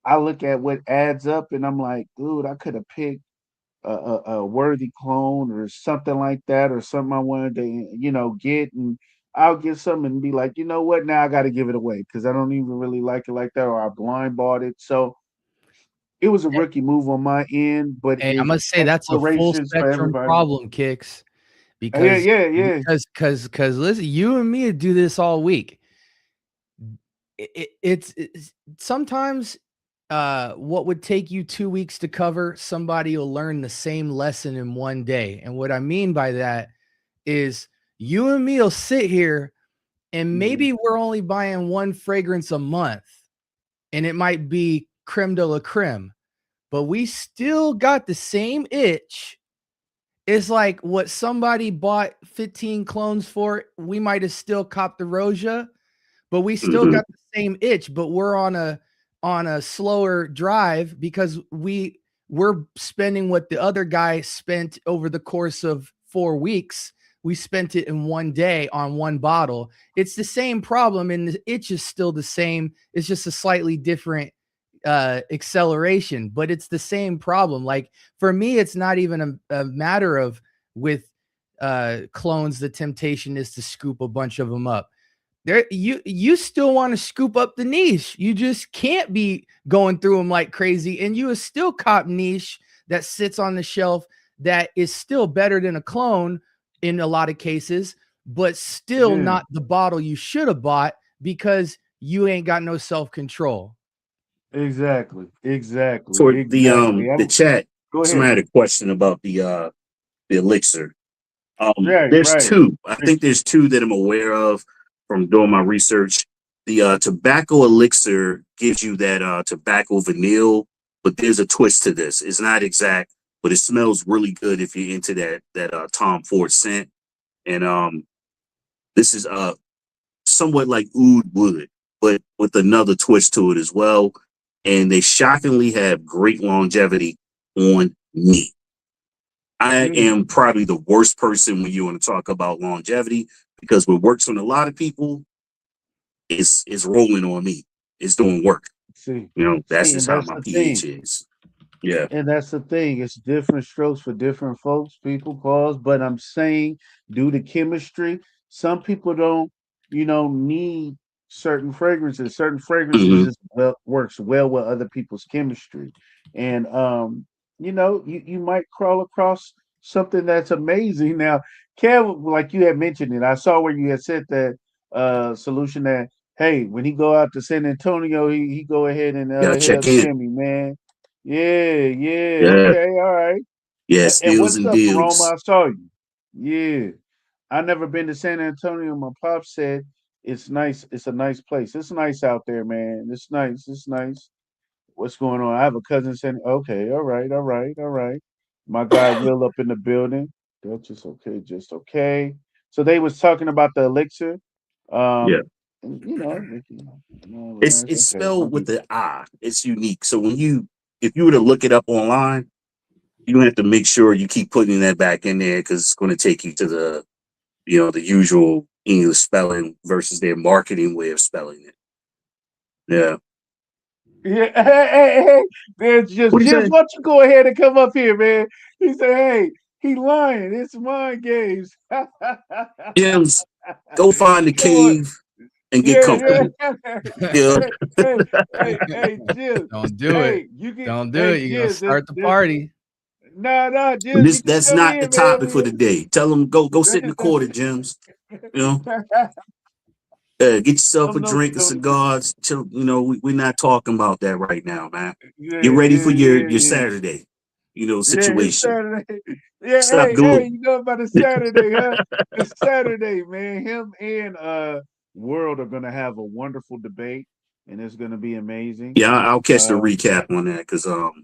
[SPEAKER 1] I look at what adds up and I'm like, dude, I could have picked a worthy clone or something like that, or something I wanted to, you know, get, and I'll get something and be like, you know what, now I got to give it away because I don't even really like it like that, or I blind bought it. So it was a rookie move on my end, but
[SPEAKER 3] Hey, I
[SPEAKER 1] it's
[SPEAKER 3] must say that's a full
[SPEAKER 1] explorations for
[SPEAKER 3] spectrum
[SPEAKER 1] everybody.
[SPEAKER 3] problem, Kicks,
[SPEAKER 1] Yeah,
[SPEAKER 3] because
[SPEAKER 1] yeah, yeah.
[SPEAKER 3] listen, you and me do this all week. It's sometimes what would take you 2 weeks to cover, somebody will learn the same lesson in one day. And what I mean by that is you and me will sit here and maybe we're only buying one fragrance a month and it might be creme de la creme, but we still got the same itch. It's like what somebody bought 15 clones for. We might have still copped the Roja, but we still got the same itch, but we're on a slower drive because we're spending what the other guy spent over the course of 4 weeks. We spent it in one day on one bottle. It's the same problem, and the itch is still the same. It's just a slightly different acceleration, but it's the same problem. Like for me, it's not even a matter of with clones. The temptation is to scoop a bunch of them up. There, you still want to scoop up the niche. You just can't be going through them like crazy, and you still cop niche that sits on the shelf that is still better than a clone in a lot of cases, but still not the bottle you should have bought because you ain't got no self-control.
[SPEAKER 1] Exactly.
[SPEAKER 2] For the chat,
[SPEAKER 1] Go ahead.
[SPEAKER 2] somebody had a question about the elixir.
[SPEAKER 1] Right,
[SPEAKER 2] There's
[SPEAKER 1] right.
[SPEAKER 2] two. I think there's two that I'm aware of from doing my research. The tobacco elixir gives you that tobacco vanille, but there's a twist to this. It's not exact, but it smells really good if you're into that Tom Ford scent. And this is somewhat like oud wood, but with another twist to it as well. And they shockingly have great longevity on me. I am probably the worst person when you want to talk about longevity because what works on a lot of people is rolling on me. It's doing work.
[SPEAKER 1] See,
[SPEAKER 2] that's just how my pH is. Yeah.
[SPEAKER 1] And that's the thing. It's different strokes for different folks, people pause. But I'm saying due to chemistry, some people don't, need certain fragrances. Certain fragrances just works well with other people's chemistry. And you might crawl across something that's amazing. Now, Kev, like you had mentioned it, I saw where you had said that solution that hey, when he go out to San Antonio, he go ahead and
[SPEAKER 2] Gotta
[SPEAKER 1] hit up
[SPEAKER 2] check in.
[SPEAKER 1] Jimmy, man. Yeah,
[SPEAKER 2] Yeah.
[SPEAKER 1] okay, all right.
[SPEAKER 2] Yeah,
[SPEAKER 1] And
[SPEAKER 2] steals
[SPEAKER 1] what's
[SPEAKER 2] and
[SPEAKER 1] up, Roma?
[SPEAKER 2] deals.
[SPEAKER 1] I saw you. Yeah, I never been to San Antonio. My pop said it's nice. It's a nice place. It's nice out there, man. It's nice. It's nice. What's going on? I have a cousin saying, okay, all right, all right, all right. My guy Will up in the building. That's just okay, just okay. So they was talking about the elixir.
[SPEAKER 2] Yeah.
[SPEAKER 1] And,
[SPEAKER 2] It's
[SPEAKER 1] okay,
[SPEAKER 2] spelled with the I. It's unique. So if you were to look it up online, you have to make sure you keep putting that back in there because it's going to take you to the usual English spelling versus their marketing way of spelling it. Yeah.
[SPEAKER 1] Yeah, hey, there's just
[SPEAKER 2] What do you
[SPEAKER 1] Jim.
[SPEAKER 2] say?
[SPEAKER 1] Why don't you go ahead and come up here, man? He said, "Hey, he lying. It's mind games."
[SPEAKER 2] Jim's, go find the
[SPEAKER 1] Come on,
[SPEAKER 2] cave and get
[SPEAKER 1] yeah.
[SPEAKER 2] comfortable. Yeah.
[SPEAKER 1] Hey, Jim.
[SPEAKER 3] Don't do it.
[SPEAKER 1] Hey, you can.
[SPEAKER 3] Don't do
[SPEAKER 1] Hey,
[SPEAKER 3] it. You're gonna
[SPEAKER 1] Jim.
[SPEAKER 3] start the party.
[SPEAKER 1] Nah, Jim. You can
[SPEAKER 2] That's
[SPEAKER 1] come
[SPEAKER 2] not the
[SPEAKER 1] in, man.
[SPEAKER 2] topic for the day. Tell them go sit in the corner, Jim's. Get yourself a drink, a cigar. Chill, we're not talking about that right now, man. Get ready for your Saturday,
[SPEAKER 1] Yeah, it's
[SPEAKER 2] situation.
[SPEAKER 1] Saturday. Yeah,
[SPEAKER 2] Stop
[SPEAKER 1] hey,
[SPEAKER 2] doing.
[SPEAKER 1] you know about a Saturday, huh? It's Saturday, man. Him and World are gonna have a wonderful debate, and it's gonna be amazing.
[SPEAKER 2] Yeah, I'll catch the recap on that because I'll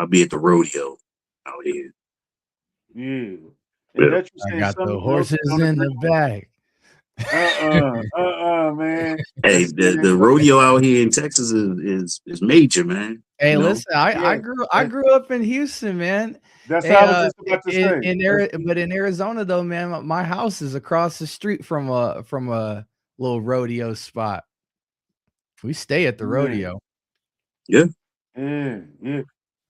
[SPEAKER 2] be at the rodeo out here.
[SPEAKER 1] Yeah. And
[SPEAKER 2] Yeah.
[SPEAKER 1] that you
[SPEAKER 3] I
[SPEAKER 1] saying
[SPEAKER 3] got the
[SPEAKER 1] something else
[SPEAKER 3] horses
[SPEAKER 1] on the
[SPEAKER 3] in the back.
[SPEAKER 1] man.
[SPEAKER 2] Hey,
[SPEAKER 1] That's
[SPEAKER 2] the rodeo out here in Texas is major, man.
[SPEAKER 3] Hey, listen, I
[SPEAKER 1] yeah.
[SPEAKER 3] grew up in Houston, man.
[SPEAKER 1] That's
[SPEAKER 3] Hey,
[SPEAKER 1] how I was just about to say.
[SPEAKER 3] but in Arizona though, man, my house is across the street from a little rodeo spot. We stay at the rodeo.
[SPEAKER 2] Yeah.
[SPEAKER 1] Yeah.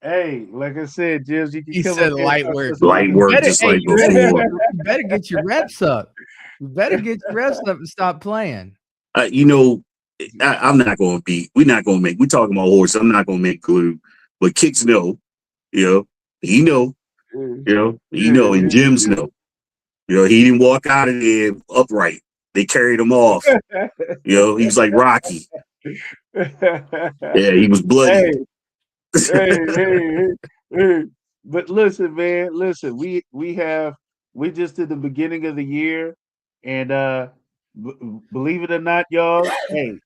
[SPEAKER 1] Hey, like I said, Jibs, you can
[SPEAKER 3] He
[SPEAKER 1] come
[SPEAKER 3] said
[SPEAKER 1] up here and
[SPEAKER 3] light
[SPEAKER 1] talk to
[SPEAKER 3] work.
[SPEAKER 1] us about
[SPEAKER 2] Light
[SPEAKER 1] it.
[SPEAKER 2] work just like
[SPEAKER 3] You better,
[SPEAKER 2] before.
[SPEAKER 3] you better get your reps up. You better get your reps up and stop playing.
[SPEAKER 2] I'm not going to be. We're not going to make. We're talking about horse. I'm not going to make glue, but kicks know. He know. And Jim's know. He didn't walk out of there upright. They carried him off. He was like Rocky. Yeah, he was bloody.
[SPEAKER 1] Hey, hey. But listen, man, listen. We just did the beginning of the year, and believe it or not, y'all, hey,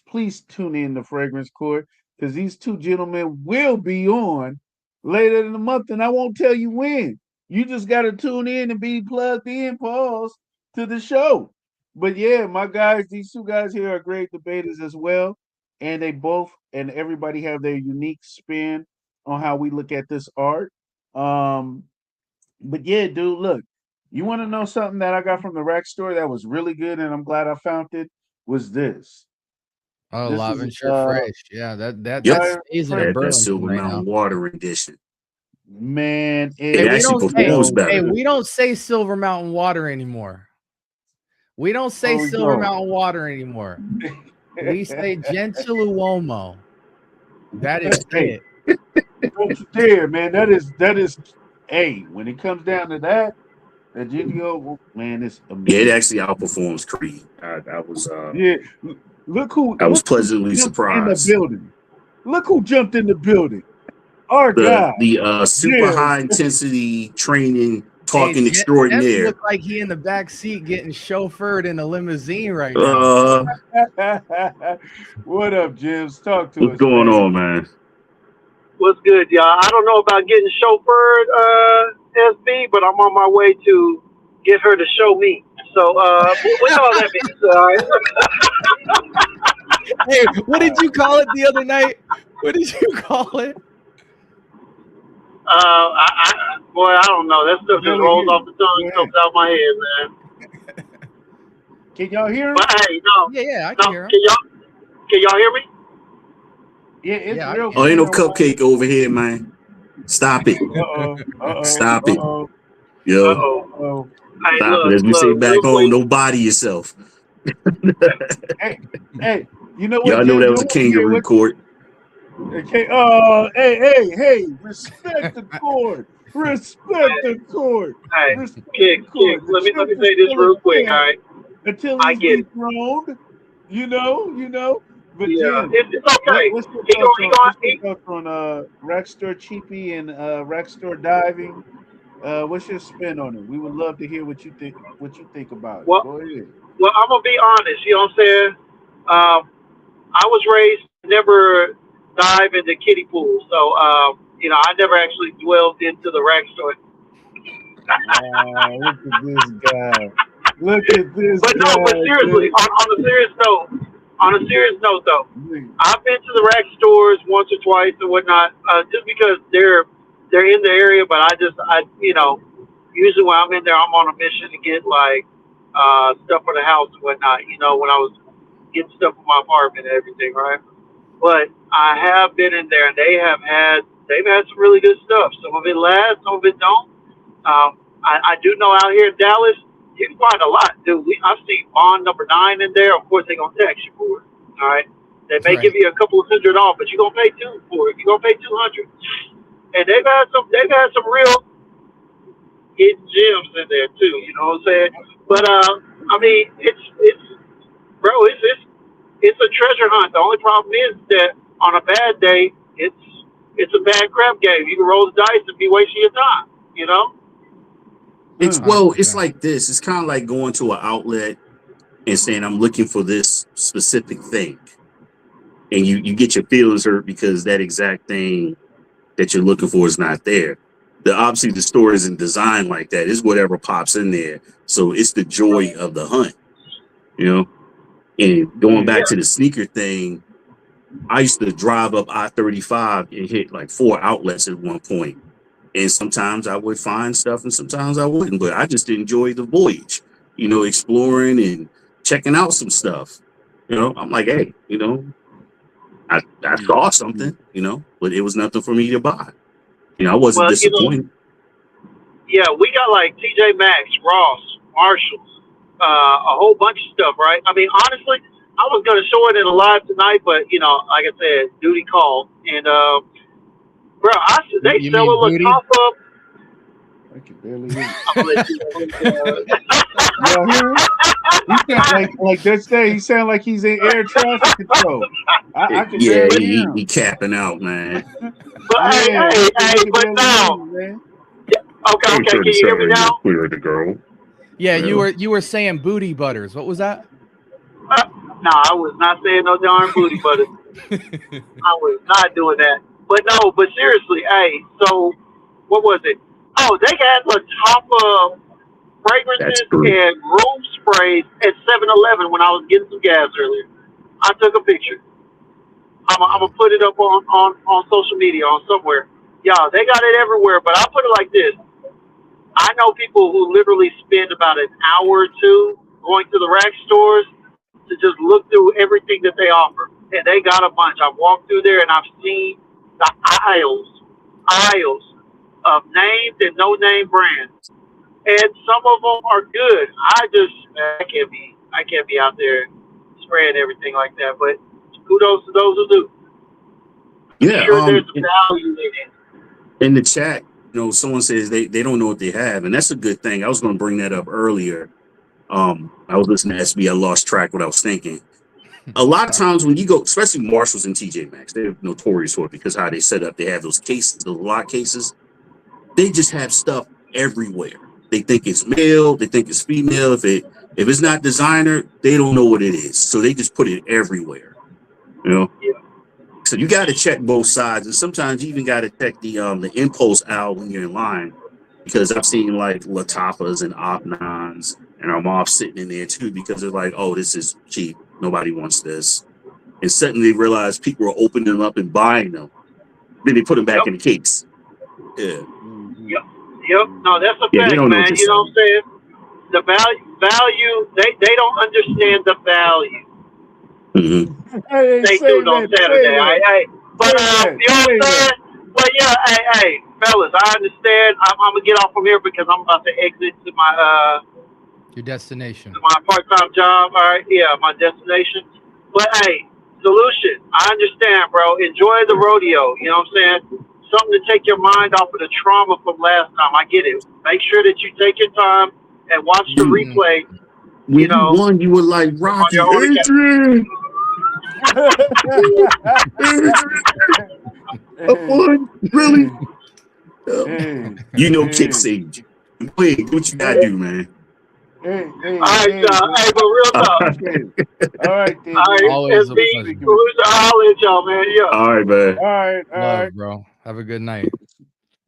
[SPEAKER 1] please tune in to Fragrance Court because these two gentlemen will be on later in the month, and I won't tell you when. You just got to tune in and be plugged in, pause to the show. But yeah, my guys, these two guys here are great debaters as well, and they both and everybody have their unique spin on how we look at this art. Um, but yeah, dude, look, you want to know something that I got from the rack store that was really good, and I'm glad I found it. Was this?
[SPEAKER 3] Oh,
[SPEAKER 1] This is
[SPEAKER 3] Lavender Fresh. Yeah,
[SPEAKER 2] Yep.
[SPEAKER 3] that
[SPEAKER 1] fire
[SPEAKER 3] stays in
[SPEAKER 2] Yeah, that
[SPEAKER 3] Burlington
[SPEAKER 2] Silver
[SPEAKER 3] right now.
[SPEAKER 2] Mountain Water edition.
[SPEAKER 1] man.
[SPEAKER 3] Hey,
[SPEAKER 2] It
[SPEAKER 1] It
[SPEAKER 3] we
[SPEAKER 2] actually
[SPEAKER 3] don't
[SPEAKER 1] is
[SPEAKER 3] say
[SPEAKER 2] performs
[SPEAKER 1] so
[SPEAKER 3] hey,
[SPEAKER 2] better.
[SPEAKER 1] good.
[SPEAKER 3] we don't say Silver Mountain Water anymore. We don't say
[SPEAKER 1] Oh,
[SPEAKER 3] Silver
[SPEAKER 1] no.
[SPEAKER 3] Mountain Water anymore. We say Gentle Uomo. That is
[SPEAKER 1] Hey,
[SPEAKER 3] it.
[SPEAKER 1] don't you dare, man. That is. Hey, when it comes down to that, that GTO, man, it's
[SPEAKER 2] Yeah, it
[SPEAKER 1] amazing.
[SPEAKER 2] actually outperforms Creed.
[SPEAKER 1] Yeah,
[SPEAKER 2] I was
[SPEAKER 1] look who
[SPEAKER 2] pleasantly
[SPEAKER 1] jumped in the
[SPEAKER 2] surprised.
[SPEAKER 1] building. Look who jumped in the building. Our
[SPEAKER 2] The
[SPEAKER 1] guy,
[SPEAKER 2] the super
[SPEAKER 1] Jim.
[SPEAKER 2] high intensity training
[SPEAKER 3] Hey,
[SPEAKER 2] talking
[SPEAKER 3] Gents
[SPEAKER 2] extraordinaire.
[SPEAKER 3] look like he in the back seat getting chauffeured in a limousine right now.
[SPEAKER 2] Uh,
[SPEAKER 1] What up, Jims? Talk to
[SPEAKER 2] what's
[SPEAKER 1] us,
[SPEAKER 2] going
[SPEAKER 1] man.
[SPEAKER 2] on, man?
[SPEAKER 4] What's good, y'all? I don't know about getting chauffeured, SB, but I'm on my way to get her to show me. So, with all that being said, all right.
[SPEAKER 3] Hey, what did you call it the other night? What did you call it?
[SPEAKER 4] Boy, I don't know. That stuff just
[SPEAKER 1] Barely
[SPEAKER 4] rolls
[SPEAKER 1] hear
[SPEAKER 4] off
[SPEAKER 1] you.
[SPEAKER 4] the tongue,
[SPEAKER 1] Go
[SPEAKER 4] and
[SPEAKER 1] ahead.
[SPEAKER 4] comes out my head, man.
[SPEAKER 1] Can y'all hear him?
[SPEAKER 4] But hey, no,
[SPEAKER 3] Yeah, I
[SPEAKER 4] no,
[SPEAKER 3] can hear him.
[SPEAKER 4] can y'all hear me?
[SPEAKER 1] Yeah, it's
[SPEAKER 3] Yeah, I
[SPEAKER 1] real
[SPEAKER 2] Oh,
[SPEAKER 3] can.
[SPEAKER 2] ain't no
[SPEAKER 1] clear.
[SPEAKER 2] cupcake over here, man. Stop it.
[SPEAKER 1] Uh-oh. Uh-oh.
[SPEAKER 2] Stop it.
[SPEAKER 1] Uh-oh.
[SPEAKER 4] Uh
[SPEAKER 2] Yo,
[SPEAKER 4] oh.
[SPEAKER 1] Uh-oh.
[SPEAKER 4] Hey,
[SPEAKER 2] stop it. As we say
[SPEAKER 4] look,
[SPEAKER 2] back
[SPEAKER 4] real
[SPEAKER 2] home,
[SPEAKER 4] quick.
[SPEAKER 2] don't body yourself.
[SPEAKER 1] Hey, hey, you know what,
[SPEAKER 2] Y'all know
[SPEAKER 1] Jim?
[SPEAKER 2] that
[SPEAKER 1] You
[SPEAKER 2] was a
[SPEAKER 1] want to hear
[SPEAKER 2] kangaroo
[SPEAKER 1] what?
[SPEAKER 2] court.
[SPEAKER 1] Okay. Hey, respect the court. Respect the court.
[SPEAKER 4] Hey,
[SPEAKER 1] Respect the
[SPEAKER 4] kicks.
[SPEAKER 1] court. The
[SPEAKER 4] Let
[SPEAKER 1] champ
[SPEAKER 4] me
[SPEAKER 1] is
[SPEAKER 4] say this
[SPEAKER 1] still a
[SPEAKER 4] real quick. All
[SPEAKER 1] champ
[SPEAKER 4] right,
[SPEAKER 1] until
[SPEAKER 4] I
[SPEAKER 1] he's
[SPEAKER 4] get it.
[SPEAKER 1] dethroned. You know. But
[SPEAKER 4] Yeah,
[SPEAKER 1] Jim,
[SPEAKER 4] it's okay.
[SPEAKER 1] what's your
[SPEAKER 4] He
[SPEAKER 1] thoughts
[SPEAKER 4] going
[SPEAKER 1] on
[SPEAKER 4] he going
[SPEAKER 1] Rack Store Cheapy and Rack Store Diving? What's your spin on it? We would love to hear what you think. What you think about it?
[SPEAKER 4] well.
[SPEAKER 1] Go ahead.
[SPEAKER 4] Well, I'm gonna be honest. You know what I'm saying? I was raised to never dive into kiddie pools, so I never actually dwelled into the rack store.
[SPEAKER 1] Look at this guy. Look at this
[SPEAKER 4] But no, but
[SPEAKER 1] guy,
[SPEAKER 4] seriously,
[SPEAKER 1] dude.
[SPEAKER 4] on a serious note though, I've been to the rack stores once or twice and whatnot, just because they're in the area. But usually when I'm in there, I'm on a mission to get like stuff for the house and whatnot. When I was getting stuff for my apartment and everything, right? But I have been in there, and they've had some really good stuff. Some of it lasts, some of it don't. I do know out here in Dallas, you can find a lot, dude. I've seen Bond number 9 in there. Of course, they're gonna tax you for it. All right, they may give
[SPEAKER 3] Right.
[SPEAKER 4] you a couple of hundred off, but you're gonna pay two for it. You're gonna pay 200. And they've had some real hidden gems in there too. You know what I'm saying? But I mean, it's a treasure hunt. The only problem is that on a bad day, it's a bad crap game. You can roll the dice and be wasting your time. You know?
[SPEAKER 2] It's
[SPEAKER 3] 100%.
[SPEAKER 2] like this. It's kind of like going to an outlet and saying, I'm looking for this specific thing. And you get your feelings hurt because that exact thing that you're looking for is not there. Obviously the store isn't designed like that. It's whatever pops in there. So it's the joy of the hunt, you know? And going
[SPEAKER 1] Yeah.
[SPEAKER 2] back to the sneaker thing, I used to drive up I-35 and hit like 4 outlets at one point. And sometimes I would find stuff and sometimes I wouldn't, but I just enjoyed the voyage, exploring and checking out some stuff. I'm like, hey, I saw something, but it was nothing for me to buy. I wasn't
[SPEAKER 4] Well,
[SPEAKER 2] disappointed.
[SPEAKER 4] yeah, we got like TJ Maxx, Ross, Marshalls, a whole bunch of stuff, right? I mean, honestly, I was gonna show it in a live tonight, but like I said, duty called, and bro, they
[SPEAKER 3] You
[SPEAKER 4] sell
[SPEAKER 3] mean
[SPEAKER 4] a
[SPEAKER 3] booty?
[SPEAKER 4] pop up.
[SPEAKER 1] I can barely hear you.
[SPEAKER 4] I'm gonna let you
[SPEAKER 1] Y'all hear him? He sound like that day. He sound like he's in air traffic control. I can
[SPEAKER 2] Yeah,
[SPEAKER 1] barely hear
[SPEAKER 2] he
[SPEAKER 1] him.
[SPEAKER 2] capping out, man.
[SPEAKER 4] But
[SPEAKER 1] Yeah,
[SPEAKER 4] hey,
[SPEAKER 1] I can
[SPEAKER 4] but
[SPEAKER 1] barely hear
[SPEAKER 4] now,
[SPEAKER 1] you, man.
[SPEAKER 4] okay,
[SPEAKER 2] Hey,
[SPEAKER 4] can you hear me now?
[SPEAKER 2] clear to go.
[SPEAKER 3] Yeah,
[SPEAKER 2] Yeah.
[SPEAKER 3] you were saying booty butters. What was that?
[SPEAKER 4] No, I was not saying no darn booty, but I was not doing that. But no, but seriously, hey, so what was it? Oh, they had the top of
[SPEAKER 2] That's
[SPEAKER 4] fragrances
[SPEAKER 2] true.
[SPEAKER 4] and room sprays at 7-Eleven when I was getting some gas earlier. I took a picture. I'm gonna put it up on social media on somewhere. Y'all, they got it everywhere. But I put it like this: I know people who literally spend about an hour or two going to the rack stores to just look through everything that they offer, and they got a bunch. I've walked through there and I've seen the aisles of named and no name brands, and some of them are good. I can't be out there spraying everything like that. But kudos to those who do. I'm
[SPEAKER 2] Yeah.
[SPEAKER 4] sure there's value in it.
[SPEAKER 2] In the chat, someone says they don't know what they have, and that's a good thing. I was going to bring that up earlier. I was listening to SB. I lost track what I was thinking. A lot of times when you go, especially Marshalls and TJ Maxx, they're notorious for it because how they set up. They have those cases, the lock cases. They just have stuff everywhere. They think it's male, they think it's female. If it's not designer, they don't know what it is. So they just put it everywhere.
[SPEAKER 4] Yeah.
[SPEAKER 2] So you got to check both sides, and sometimes you even got to check the impulse aisle when you're in line, because I've seen like Latafas and Opnons and Armov sitting in there too because they're like, oh, this is cheap, nobody wants this, and suddenly they realize people are opening them up and buying them. Then they put them back in the case. Yeah.
[SPEAKER 1] Mm-hmm.
[SPEAKER 4] Yep. No, that's a
[SPEAKER 2] Yeah, they
[SPEAKER 4] fact,
[SPEAKER 2] don't know what
[SPEAKER 4] man.
[SPEAKER 2] they're
[SPEAKER 4] You know what
[SPEAKER 2] selling.
[SPEAKER 4] I'm saying? The value, they don't understand the value.
[SPEAKER 2] Mm-hmm.
[SPEAKER 1] Hey,
[SPEAKER 4] Stay
[SPEAKER 1] say
[SPEAKER 4] tuned on
[SPEAKER 1] that,
[SPEAKER 4] Saturday. But you know what I'm
[SPEAKER 1] say that.
[SPEAKER 4] saying? But yeah, hey, fellas, I understand. I'm gonna get off from here because I'm about to exit to
[SPEAKER 3] Your destination.
[SPEAKER 4] my part-time job. All right, yeah, my destination. But hey, solution. I understand, bro. Enjoy the rodeo. You know what I'm saying? Something to take your mind off of the trauma from last time. I get it. Make sure that you take your time and watch the replay.
[SPEAKER 2] When
[SPEAKER 4] You
[SPEAKER 2] you
[SPEAKER 4] know,
[SPEAKER 2] won, you were like
[SPEAKER 4] on
[SPEAKER 2] Rocky,
[SPEAKER 4] your own account.
[SPEAKER 2] Adrian. I won, really? Kick Sage. Wait, do what you gotta do, man.
[SPEAKER 1] Hey,
[SPEAKER 4] All right, y'all. Hey, but real talk.
[SPEAKER 1] All right, then.
[SPEAKER 4] All right,
[SPEAKER 3] Always a
[SPEAKER 4] SB,
[SPEAKER 3] pleasure.
[SPEAKER 4] I'll let y'all, man. Yeah.
[SPEAKER 2] All right, man.
[SPEAKER 1] All right,
[SPEAKER 3] Love, bro. Have a good night.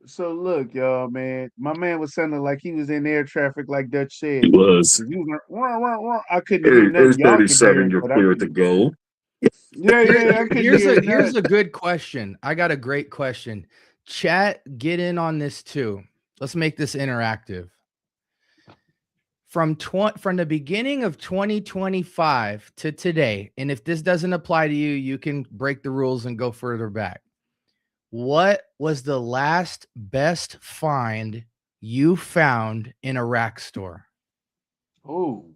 [SPEAKER 1] So look, y'all, man. My man was sounding like he was in air traffic, like Dutch said.
[SPEAKER 2] He was.
[SPEAKER 1] He was like, I couldn't hear nothing. Y'all could hear,
[SPEAKER 2] You're
[SPEAKER 1] but I
[SPEAKER 2] clear
[SPEAKER 1] couldn't.
[SPEAKER 2] to go.
[SPEAKER 1] Yeah, I couldn't hear
[SPEAKER 3] Here's
[SPEAKER 1] nothing.
[SPEAKER 3] a good question. I got a great question. Chat, get in on this too. Let's make this interactive. From the beginning of 2025 to today, and if this doesn't apply to you, you can break the rules and go further back. What was the last best find you found in a rack store?
[SPEAKER 1] Oh,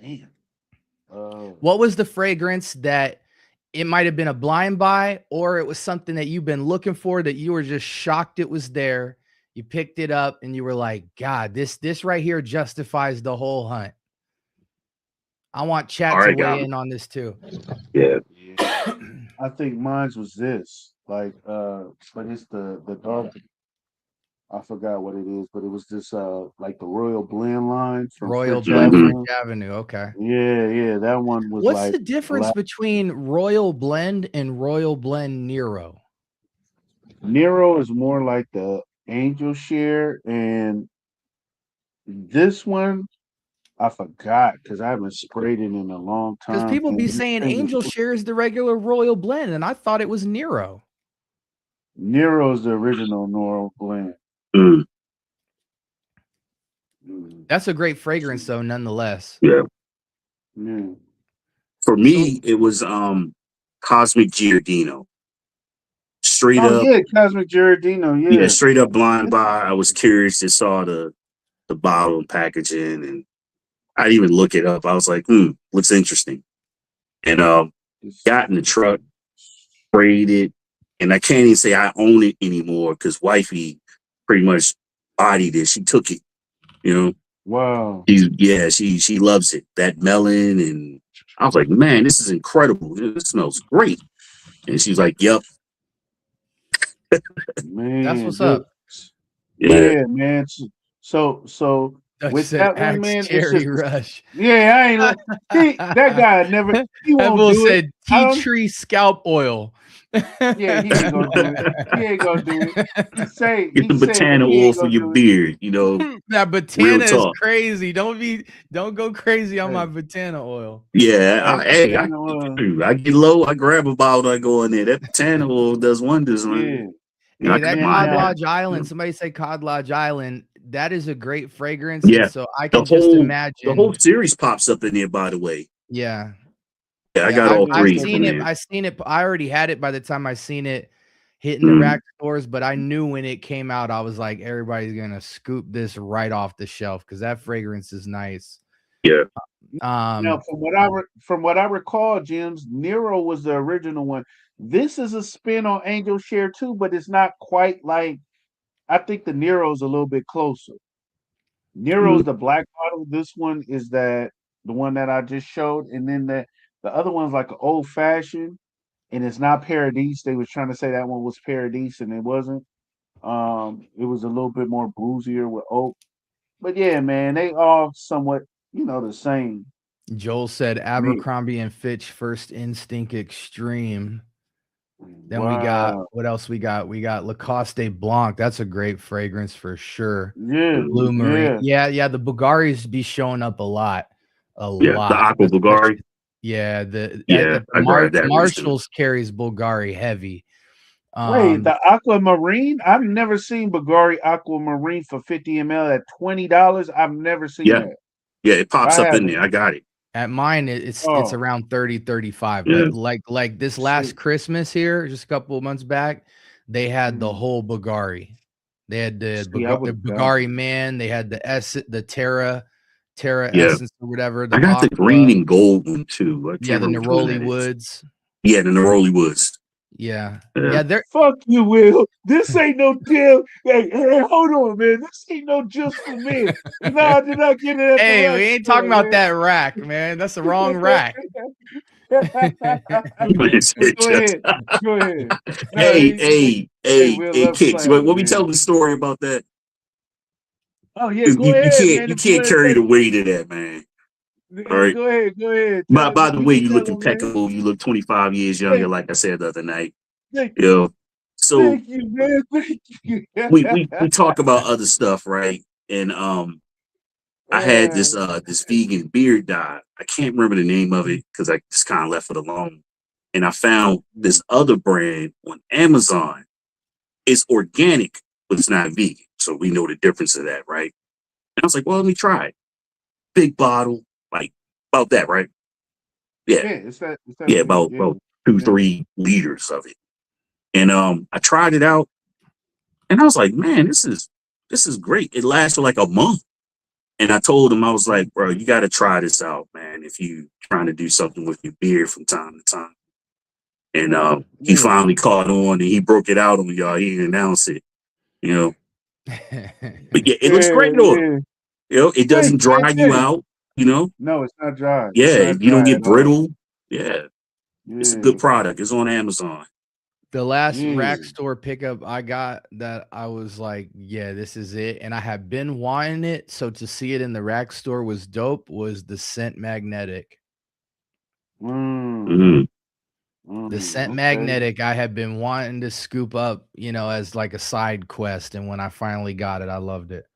[SPEAKER 1] damn.
[SPEAKER 3] What was the fragrance that it might have been a blind buy, or it was something that you've been looking for that you were just shocked it was there? You picked it up and you were like, God, this right here justifies the whole hunt. I want chat to weigh in on this too.
[SPEAKER 2] Yeah.
[SPEAKER 1] I think mine was this. Like, but it's the dark. I forgot what it is, but it was this like the Royal Blend line from
[SPEAKER 3] Royal
[SPEAKER 1] French
[SPEAKER 3] Blend,
[SPEAKER 1] Avenue.
[SPEAKER 3] French Avenue. Okay.
[SPEAKER 1] Yeah, that one was
[SPEAKER 3] What's
[SPEAKER 1] like
[SPEAKER 3] the difference between Royal Blend and Royal Blend Nero?
[SPEAKER 1] Nero is more like the Angel Share, and this one I forgot because I haven't sprayed it in a long
[SPEAKER 3] Because
[SPEAKER 1] time.
[SPEAKER 3] people be saying Angel Share is the regular Royal Blend, and I thought it was Nero.
[SPEAKER 1] Nero's the original Nero blend.
[SPEAKER 2] Mm.
[SPEAKER 3] That's a great fragrance, though, nonetheless.
[SPEAKER 2] Yeah.
[SPEAKER 1] Yeah.
[SPEAKER 2] For me, it was Cosmic Giardino. Straight up.
[SPEAKER 1] Yeah, Cosmic Giardino. Yeah.
[SPEAKER 2] Straight up blind buy. I was curious. Just saw the bottle and packaging, and I didn't even look it up. I was like, looks interesting. And got in the truck, sprayed it, and I can't even say I own it anymore because wifey pretty much bodied it. She took it, you know.
[SPEAKER 1] Wow.
[SPEAKER 2] She loves it. That melon, and I was like, man, this is incredible. It smells great. And she's like, yep.
[SPEAKER 1] Man,
[SPEAKER 3] That's what's up.
[SPEAKER 1] Yeah, man. So
[SPEAKER 3] Doug
[SPEAKER 1] with
[SPEAKER 3] said,
[SPEAKER 1] that one,
[SPEAKER 3] "Axe
[SPEAKER 1] man, it's
[SPEAKER 3] Cherry
[SPEAKER 1] just
[SPEAKER 3] Rush."
[SPEAKER 1] yeah. I ain't that guy never. He
[SPEAKER 3] That
[SPEAKER 1] won't
[SPEAKER 3] bull
[SPEAKER 1] do it.
[SPEAKER 3] said tea tree scalp oil.
[SPEAKER 1] Yeah, he ain't gonna do it. He ain't gonna do it.
[SPEAKER 2] Get
[SPEAKER 1] He
[SPEAKER 2] the
[SPEAKER 1] say, but
[SPEAKER 2] botana
[SPEAKER 1] he
[SPEAKER 2] oil
[SPEAKER 1] ain't
[SPEAKER 2] for
[SPEAKER 1] gonna
[SPEAKER 2] your
[SPEAKER 1] do it.
[SPEAKER 2] beard, you know.
[SPEAKER 3] That
[SPEAKER 2] Real
[SPEAKER 3] botana is
[SPEAKER 2] talk.
[SPEAKER 3] crazy. Don't go crazy on
[SPEAKER 1] Hey.
[SPEAKER 3] my botana oil.
[SPEAKER 2] Yeah,
[SPEAKER 1] That
[SPEAKER 2] I get low, I grab a bottle, I go in there. That botana oil does wonders,
[SPEAKER 1] yeah.
[SPEAKER 2] man. You know,
[SPEAKER 3] Hey,
[SPEAKER 2] I
[SPEAKER 3] that
[SPEAKER 2] can
[SPEAKER 1] Man,
[SPEAKER 3] Cod
[SPEAKER 2] mind
[SPEAKER 1] now,
[SPEAKER 2] that.
[SPEAKER 3] Lodge Island. Somebody say Cod Lodge Island. That is a great fragrance, and
[SPEAKER 2] Yeah,
[SPEAKER 3] so I
[SPEAKER 2] the
[SPEAKER 3] can just
[SPEAKER 2] whole
[SPEAKER 3] imagine.
[SPEAKER 2] series pops up in there. By the way,
[SPEAKER 3] Yeah,
[SPEAKER 2] yeah, I
[SPEAKER 3] yeah.
[SPEAKER 2] got all
[SPEAKER 3] I've
[SPEAKER 2] three
[SPEAKER 3] seen
[SPEAKER 2] from
[SPEAKER 3] it.
[SPEAKER 2] there.
[SPEAKER 3] I seen it. I already had it by the time I seen it hitting the
[SPEAKER 2] Mhm.
[SPEAKER 3] rack stores. But I knew when it came out, I was like, everybody's gonna scoop this right off the shelf because that fragrance is nice.
[SPEAKER 2] Yeah,
[SPEAKER 1] now from what I recall, Jim's Nero was the original one. This is a spin on Angel Share too, but it's not quite like. I think the Nero's a little bit closer. Nero's the black bottle. This one is the one that I just showed, and then the other one's like an old fashioned, and it's not Paradise. They was trying to say that one was Paradise, and it wasn't. It was a little bit more boozier with oak. But yeah, man, they all somewhat, the same.
[SPEAKER 3] Joel said
[SPEAKER 1] Me.
[SPEAKER 3] Abercrombie and Fitch First Instinct Extreme. Then we got
[SPEAKER 1] Wow.
[SPEAKER 3] what else we got? We got Lacoste Blanc. That's a great fragrance for sure.
[SPEAKER 1] Yeah,
[SPEAKER 3] Blue Marine.
[SPEAKER 1] yeah.
[SPEAKER 3] Yeah, the Bulgaris be showing up a lot.
[SPEAKER 2] yeah. The Aqua Bulgari.
[SPEAKER 3] Yeah, the
[SPEAKER 2] Yeah,
[SPEAKER 3] at
[SPEAKER 2] I grabbed that recently.
[SPEAKER 3] Marshalls carries Bulgari heavy.
[SPEAKER 1] Wait, the Aquamarine? I've never seen Bulgari Aquamarine for 50 ml at $20. I've never seen
[SPEAKER 2] Yeah,
[SPEAKER 1] that.
[SPEAKER 2] yeah, it pops
[SPEAKER 1] I
[SPEAKER 2] up in
[SPEAKER 1] haven't.
[SPEAKER 2] there. I got it.
[SPEAKER 3] At mine, it's
[SPEAKER 1] Oh,
[SPEAKER 3] around 30, 35.
[SPEAKER 2] Yeah.
[SPEAKER 3] But like this last
[SPEAKER 1] see.
[SPEAKER 3] Christmas here, just a couple of months back, they had the
[SPEAKER 1] Mm.
[SPEAKER 3] whole Bulgari. They had the
[SPEAKER 1] See, I would have done
[SPEAKER 3] Bulgari
[SPEAKER 1] it.
[SPEAKER 3] Man. They had the Terra
[SPEAKER 2] Yeah.
[SPEAKER 3] Essence or whatever. The
[SPEAKER 2] I got the
[SPEAKER 3] Aqua.
[SPEAKER 2] green and gold one too. I
[SPEAKER 3] Yeah,
[SPEAKER 2] can't
[SPEAKER 3] the
[SPEAKER 2] remember which one
[SPEAKER 3] Neroli
[SPEAKER 2] that is.
[SPEAKER 3] Woods.
[SPEAKER 2] Yeah, the Neroli Woods.
[SPEAKER 3] Yeah.
[SPEAKER 2] Yeah.
[SPEAKER 3] Yeah, they're
[SPEAKER 1] Fuck you, Will. This ain't no deal. Hey, hold on, man. This ain't no just for me. No, did I get it at
[SPEAKER 3] hey,
[SPEAKER 1] the
[SPEAKER 3] we
[SPEAKER 1] right
[SPEAKER 3] ain't talking
[SPEAKER 1] store,
[SPEAKER 3] about that rack, man. That's the wrong rack.
[SPEAKER 1] Go ahead. Go ahead. No, Will
[SPEAKER 2] Hey,
[SPEAKER 1] loves
[SPEAKER 2] Kicks. Let
[SPEAKER 1] clowning,
[SPEAKER 2] me tell
[SPEAKER 1] man.
[SPEAKER 2] the story about that.
[SPEAKER 1] Oh yeah,
[SPEAKER 2] 'Cause
[SPEAKER 1] go ahead, man.
[SPEAKER 2] you
[SPEAKER 1] If you
[SPEAKER 2] can't
[SPEAKER 1] want to
[SPEAKER 2] carry
[SPEAKER 1] tell,
[SPEAKER 2] the weight of that, man. All right.
[SPEAKER 1] go ahead, go ahead.
[SPEAKER 2] By the
[SPEAKER 1] You
[SPEAKER 2] way,
[SPEAKER 1] can
[SPEAKER 2] you
[SPEAKER 1] tell
[SPEAKER 2] look
[SPEAKER 1] him, man.
[SPEAKER 2] impeccable. You look 25 years younger,
[SPEAKER 1] Thank,
[SPEAKER 2] like I said the other night.
[SPEAKER 1] thank,
[SPEAKER 2] You know. So
[SPEAKER 1] thank you, man. Thank you.
[SPEAKER 2] we talk about other stuff, right? And I had this vegan beard dye. I can't remember the name of it because I just kind of left it alone. And I found this other brand on Amazon. It's organic, but it's not vegan. So we know the difference of that, right? And I was like, well, let me try it. Big bottle, like about that, right? Yeah.
[SPEAKER 1] Yeah, it's that
[SPEAKER 2] Yeah,
[SPEAKER 1] big.
[SPEAKER 2] about
[SPEAKER 1] Yeah,
[SPEAKER 2] 2-3 liters of it. And I tried it out and I was like, man, this is great. It lasted like a month. And I told him, I was like, bro, you got to try this out, man, if you trying to do something with your beard from time to time. And he
[SPEAKER 1] yeah.
[SPEAKER 2] finally caught on and he broke it out on y'all. He didn't announce it, you know. But yeah, it looks great on him.
[SPEAKER 1] Yeah.
[SPEAKER 2] You know, it doesn't dry you out, you know.
[SPEAKER 1] No, it's not dry. It's
[SPEAKER 2] Yeah,
[SPEAKER 1] not
[SPEAKER 2] you don't
[SPEAKER 1] dry
[SPEAKER 2] get
[SPEAKER 1] at all.
[SPEAKER 2] brittle. Yeah, it's a
[SPEAKER 1] Yeah,
[SPEAKER 2] good product. It's on Amazon.
[SPEAKER 3] The last
[SPEAKER 1] yeah.
[SPEAKER 3] rack store pickup I got that I was like, yeah, this is it. And I had been wanting it. So to see it in the rack store was dope, was the Scent Magnetic.
[SPEAKER 1] Mm,
[SPEAKER 3] The Scent
[SPEAKER 1] okay.
[SPEAKER 3] Magnetic I had been wanting to scoop up, as like a side quest. And when I finally got it, I loved it.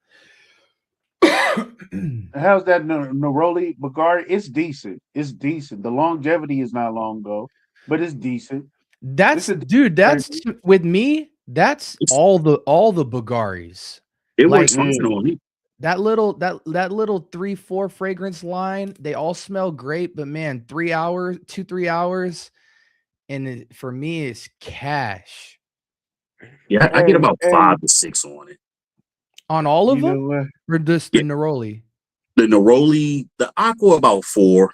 [SPEAKER 1] How's that Neroli Bulgari? It's decent. It's decent. The longevity is not long though, but it's decent.
[SPEAKER 3] That's
[SPEAKER 1] It's a
[SPEAKER 3] dude, that's
[SPEAKER 1] decent
[SPEAKER 3] with me, that's
[SPEAKER 2] It's,
[SPEAKER 3] all the Bulgaris.
[SPEAKER 2] it
[SPEAKER 3] Like
[SPEAKER 2] works fine on me.
[SPEAKER 3] that little 3-4 fragrance line, they all smell great, but man, 3 hours, 2-3 hours, and for me, it's cash
[SPEAKER 2] Yeah, I get about 5 to 6 on it.
[SPEAKER 3] on all of
[SPEAKER 1] you know
[SPEAKER 3] them,
[SPEAKER 1] what?
[SPEAKER 3] or just
[SPEAKER 2] Yeah.
[SPEAKER 3] the Neroli.
[SPEAKER 2] The Neroli, the Aqua about 4.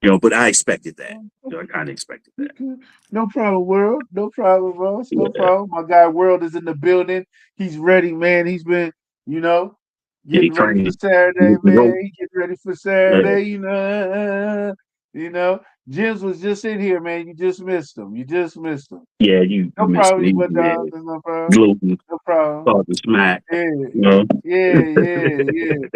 [SPEAKER 2] But I expected that. I kind of expected that.
[SPEAKER 1] No problem, World. No problem, Ross. No
[SPEAKER 2] Yeah.
[SPEAKER 1] problem. My guy World is in the building. He's ready, man. He's been, you know,
[SPEAKER 2] Yeah, he
[SPEAKER 1] getting ready for
[SPEAKER 2] trained.
[SPEAKER 1] Saturday, man. He getting ready for
[SPEAKER 2] Yeah.
[SPEAKER 1] Saturday, You know, Jim's was just in here, man. You just missed him. You just missed him.
[SPEAKER 2] Yeah, you
[SPEAKER 1] No
[SPEAKER 2] missed
[SPEAKER 1] problem. He
[SPEAKER 2] me.
[SPEAKER 1] went
[SPEAKER 2] Yeah.
[SPEAKER 1] down. There's no problem.
[SPEAKER 2] Gluten,
[SPEAKER 1] No problem.
[SPEAKER 2] talking smack.
[SPEAKER 1] Yeah,
[SPEAKER 2] You know.
[SPEAKER 1] yeah.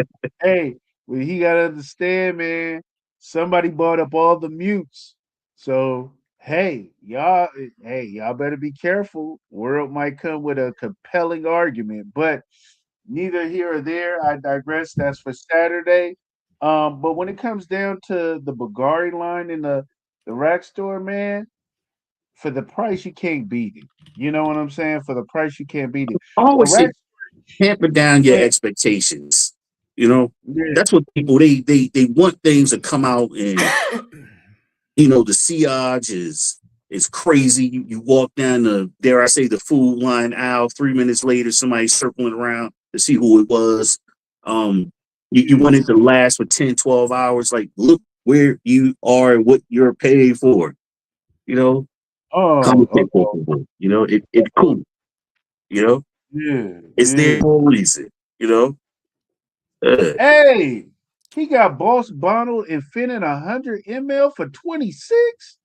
[SPEAKER 1] Hey, well, he gotta understand, man. Somebody bought up all the mutes. So y'all better be careful. World might come with a compelling argument, but neither here or there. I digress. That's for Saturday. But when it comes down to the Bulgari line in the rack store, man, for the price you can't beat it. You know what I'm saying? For the price you can't beat it.
[SPEAKER 2] I
[SPEAKER 1] The
[SPEAKER 2] always say
[SPEAKER 1] rack,
[SPEAKER 2] hamper down your
[SPEAKER 1] yeah,
[SPEAKER 2] expectations. You know,
[SPEAKER 1] yeah.
[SPEAKER 2] that's what people they want things to come out and the sillage is crazy. You walk down the, dare I say, the food line aisle. 3 minutes later, somebody's circling around to see who it was. You want it to last for 10, 12 hours. Like, look where you are and what you're paid for.
[SPEAKER 1] Oh,
[SPEAKER 2] Compensate for people. It's cool.
[SPEAKER 1] yeah,
[SPEAKER 2] It's there
[SPEAKER 1] yeah.
[SPEAKER 2] for a reason. You know.
[SPEAKER 1] Hey, he got Boss Bottle Infinite 100 ml for 26.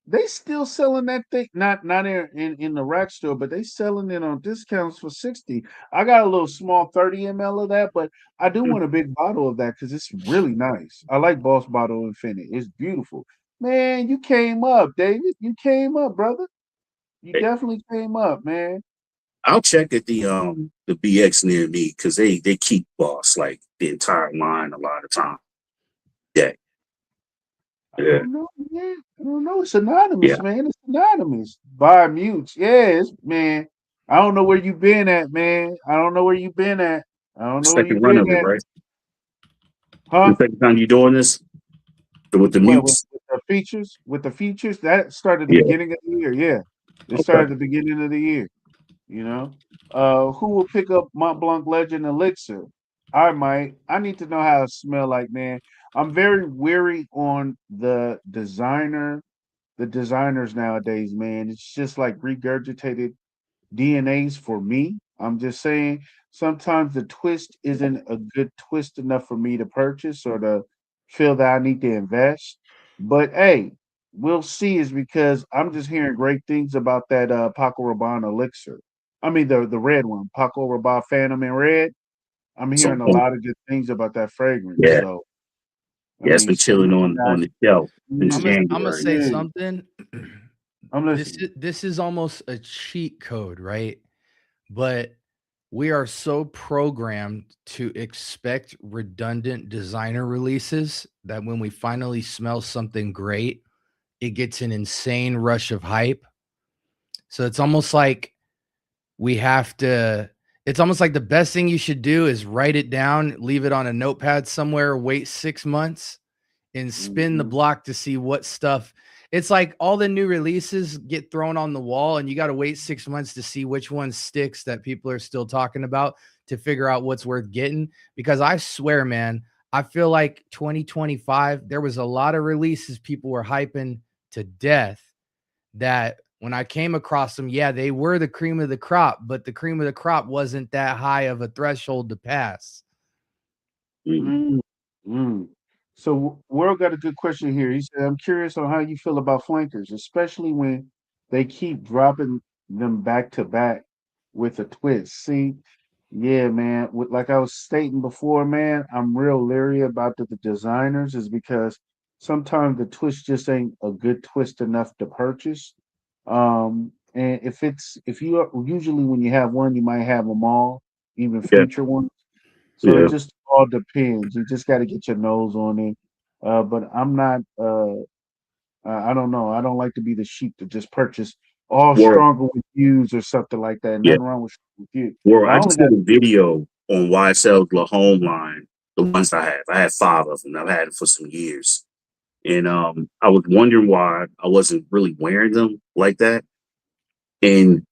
[SPEAKER 1] They still selling that thing, not in the rack store, but they selling it on discounts for 60. I got a little small 30 ml of that, but I do want a big bottle of that because it's really nice. I like Boss Bottle Infinite. It's beautiful. Man, you came up, David. You came up, brother. You definitely came up, man.
[SPEAKER 2] I'll check at the BX near me because they keep Boss like the entire line a lot of time. Yeah.
[SPEAKER 1] I
[SPEAKER 2] Yeah.
[SPEAKER 1] don't know, man. I don't know. It's anonymous,
[SPEAKER 2] Yeah.
[SPEAKER 1] man. It's anonymous. By mutes. Yes, man. I don't know where you been at, man. I don't know where you been at. I don't know where you
[SPEAKER 2] Second run
[SPEAKER 1] been
[SPEAKER 2] of it,
[SPEAKER 1] at.
[SPEAKER 2] right? The
[SPEAKER 1] Huh?
[SPEAKER 2] second time you doing this with the
[SPEAKER 1] What with
[SPEAKER 2] mutes?
[SPEAKER 1] the features? With the features? That started the
[SPEAKER 2] Yeah.
[SPEAKER 1] beginning of the year. Yeah. It
[SPEAKER 2] Okay.
[SPEAKER 1] started the beginning of the year. You know? Who will pick up Mont Blanc Legend Elixir? I might. I need to know how it smell like, man. I'm very weary on the designers nowadays, man. It's just like regurgitated DNAs for me. I'm just saying sometimes the twist isn't a good twist enough for me to purchase or to feel that I need to invest. But hey, we'll see is because I'm just hearing great things about that Paco Rabanne elixir. I mean the red one, Paco Rabanne Phantom in red. I'm
[SPEAKER 2] So
[SPEAKER 1] hearing a lot of good things about that fragrance.
[SPEAKER 2] yeah,
[SPEAKER 1] So I
[SPEAKER 2] yeah, it's
[SPEAKER 1] mean
[SPEAKER 2] been
[SPEAKER 1] see what
[SPEAKER 2] chilling
[SPEAKER 1] you
[SPEAKER 2] on
[SPEAKER 1] got.
[SPEAKER 2] the shelf since
[SPEAKER 1] Yeah,
[SPEAKER 3] I'm gonna
[SPEAKER 2] January.
[SPEAKER 3] say
[SPEAKER 1] yeah.
[SPEAKER 3] something.
[SPEAKER 1] I'm
[SPEAKER 3] This
[SPEAKER 1] listening.
[SPEAKER 3] is this is almost a cheat code, right? But we are so programmed to expect redundant designer releases that when we finally smell something great, it gets an insane rush of hype. So it's almost like we have to it's almost like the best thing you should do is write it down, leave it on a notepad somewhere, wait 6 months and spin the
[SPEAKER 1] Mhm.
[SPEAKER 3] block to see what stuff. It's like all the new releases get thrown on the wall and you got to wait 6 months to see which one sticks that people are still talking about to figure out what's worth getting. Because I swear, man, I feel like 2025 there was a lot of releases people were hyping to death that when I came across them, yeah, they were the cream of the crop, but the cream of the crop wasn't that high of a threshold to pass.
[SPEAKER 2] Mm.
[SPEAKER 1] Mm, mm. So World got a good question here. He said, "I'm curious on how you feel about flankers, especially when they keep dropping them back to back with a twist." See, yeah, man. Like I was stating before, man, I'm real leery about the designers, is because sometimes the twist just ain't a good twist enough to purchase. And if you usually when you have one, you might have them all, even
[SPEAKER 2] Yeah,
[SPEAKER 1] future ones. So it
[SPEAKER 2] yeah.
[SPEAKER 1] just all depends. You just got to get your nose on it. But I'm not. I don't know. I don't like to be the sheep to just purchase all
[SPEAKER 2] World,
[SPEAKER 1] stronger with yous or something like that.
[SPEAKER 2] yeah,
[SPEAKER 1] Nothing wrong with you.
[SPEAKER 2] World.
[SPEAKER 1] I
[SPEAKER 2] I
[SPEAKER 1] only
[SPEAKER 2] just
[SPEAKER 1] got.
[SPEAKER 2] did a video on YSL's La Home line. The ones I have, I have 5 of them. I've had it for some years, and I was wondering why I wasn't really wearing them like that. And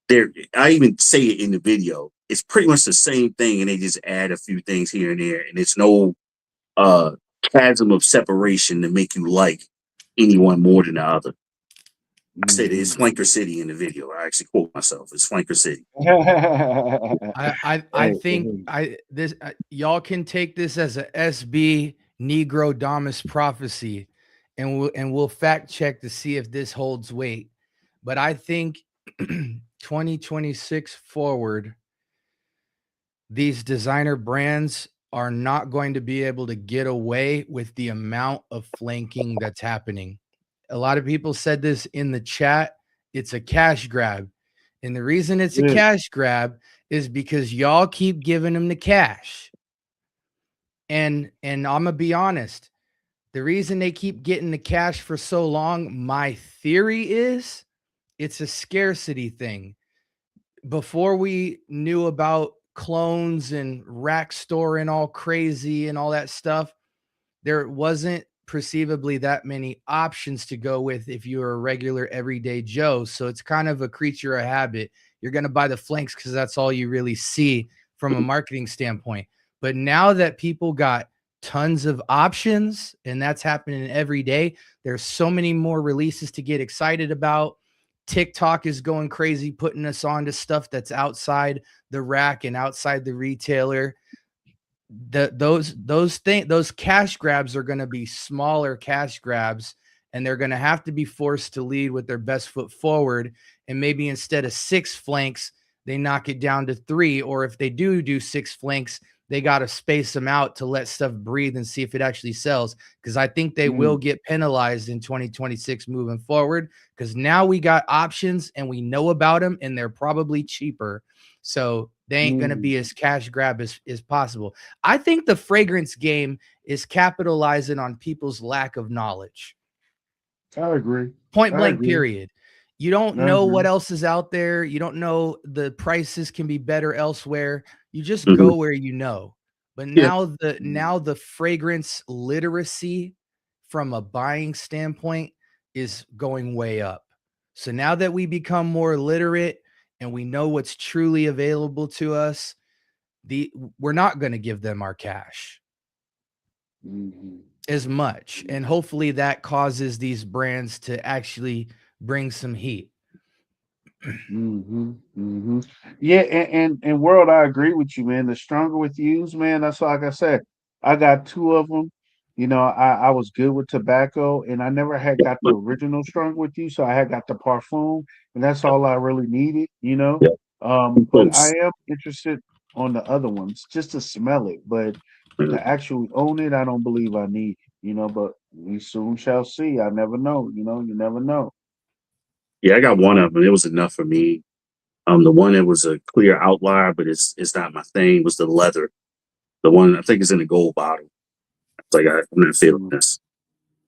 [SPEAKER 2] there, I even say it in the video. It's pretty much the same thing, and they just add a few things here and there, and it's no chasm of separation to make you like anyone more than the other. I said it's Flanker City in the video. I actually quote myself. It's Flanker City.
[SPEAKER 3] I think y'all can take this as a SB Negro Damas prophecy, and we'll fact check to see if this holds weight. But I think 2026 forward, these designer brands are not going to be able to get away with the amount of flanking that's happening. A lot of people said this in the chat. It's a cash grab. And the reason it's a cash grab is because y'all keep giving them the cash. And I'm gonna be honest. The reason they keep getting the cash for so long, my theory is it's a scarcity thing. Before we knew about clones and rack store and all crazy and all that stuff, there wasn't perceivably that many options to go with if you're a regular everyday Joe. So it's kind of a creature of habit. You're going to buy the flanks because that's all you really see from a marketing standpoint. But now that people got tons of options and that's happening every day, there's so many more releases to get excited about. TikTok is going crazy, putting us on to stuff that's outside the rack and outside the retailer. Those cash grabs are going to be smaller cash grabs, and they're going to have to be forced to lead with their best foot forward. And maybe instead of 6 flanks, they knock it down to 3. Or if they do 6 flanks, they got to space them out to let stuff breathe and see if it actually sells. Because I think they will get penalized in 2026 moving forward, because now we got options and we know about them and they're probably cheaper. So they ain't going to be as cash grab as possible. I think the fragrance game is capitalizing on people's lack of knowledge.
[SPEAKER 1] I agree.
[SPEAKER 3] Point blank, period. You don't know what else is out there. You don't know the prices can be better elsewhere. You just go where you know. But now the fragrance literacy from a buying standpoint is going way up. So now that we become more literate and we know what's truly available to us, we're not going to give them our cash as much. And hopefully that causes these brands to actually bring some heat.
[SPEAKER 1] Yeah, and world, I agree with you, man. The stronger with yous, man. That's like I said. I got 2 of them. You know, I was good with tobacco, and I never had got the original strong with you, so I had got the parfum, and that's all I really needed. You know, but I am interested on the other ones just to smell it, but to actually own it, I don't believe I need. You know, but we soon shall see. I never know. You know, you never know.
[SPEAKER 2] Yeah, I got one of them. It was enough for me. The one that was a clear outlier, but it's not my thing, was the leather. The one I think is in the gold bottle. It's like I'm not feeling this.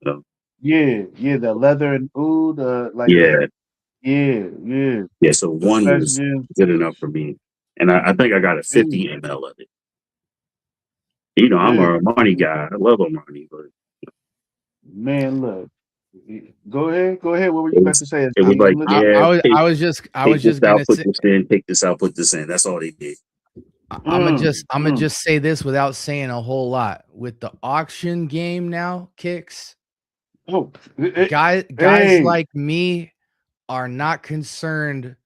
[SPEAKER 2] So,
[SPEAKER 1] Yeah, the leather and oud,
[SPEAKER 2] yeah.
[SPEAKER 1] Yeah.
[SPEAKER 2] So one was good enough for me, and I think I got a 50 ml of it. You know, I'm a Armani guy. I love Armani, but
[SPEAKER 1] man, look. Go ahead. What were you about to say?
[SPEAKER 2] It was like,
[SPEAKER 3] I was just gonna
[SPEAKER 2] say, put this in, take this out, put this in. That's all they did.
[SPEAKER 3] I'm gonna just say this without saying a whole lot. With the auction game now, Kicks. Guys like me are not concerned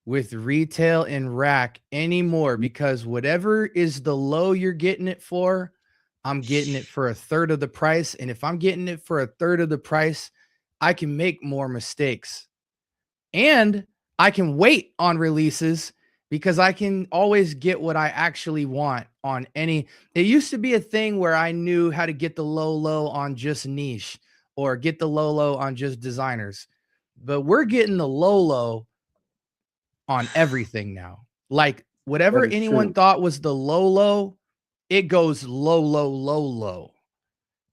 [SPEAKER 3] with retail and rack anymore, because whatever is the low you're getting it for, I'm getting it for a third of the price. And if I'm getting it for a third of the price, I can make more mistakes. And I can wait on releases because I can always get what I actually want on any. It used to be a thing where I knew how to get the low on just niche or get the low on just designers. But we're getting the low on everything now. Like whatever anyone thought was the low, it goes low.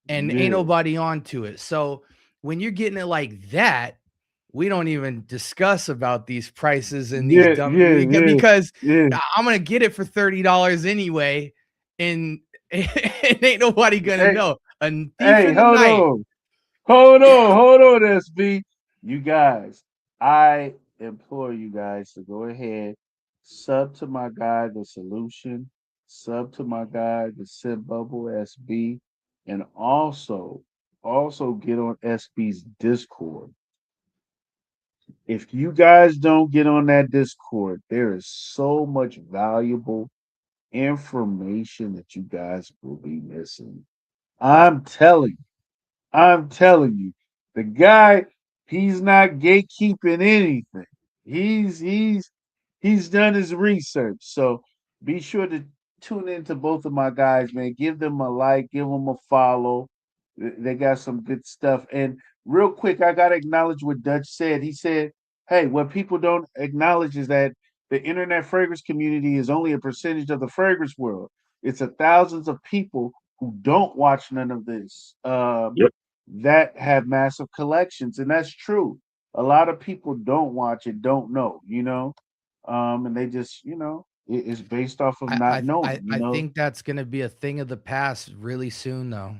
[SPEAKER 3] And ain't nobody onto it. So when you're getting it like that, we don't even discuss about these prices and these because I'm gonna get it for $30 anyway, and ain't nobody gonna know. A thief in the night.
[SPEAKER 1] Hold on, SB. You guys, I implore you guys to go ahead, sub to my guy, The Solution, sub to my guy, The Sim Bubble SB, and also get on SB's Discord. If you guys don't get on that Discord, there is so much valuable information that you guys will be missing. I'm telling you, the guy, he's not gatekeeping anything. He's done his research. So be sure to tune into both of my guys, man. Give them a like, give them a follow. They got some good stuff. And real quick, I gotta acknowledge what Dutch said. He said, "Hey, what people don't acknowledge is that the internet fragrance community is only a percentage of the fragrance world. It's a thousands of people who don't watch none of this
[SPEAKER 2] Yep.
[SPEAKER 1] that have massive collections, and that's true. A lot of people don't watch it, don't know, and they just, it's based off of not knowing,
[SPEAKER 3] I think that's gonna be a thing of the past really soon, though.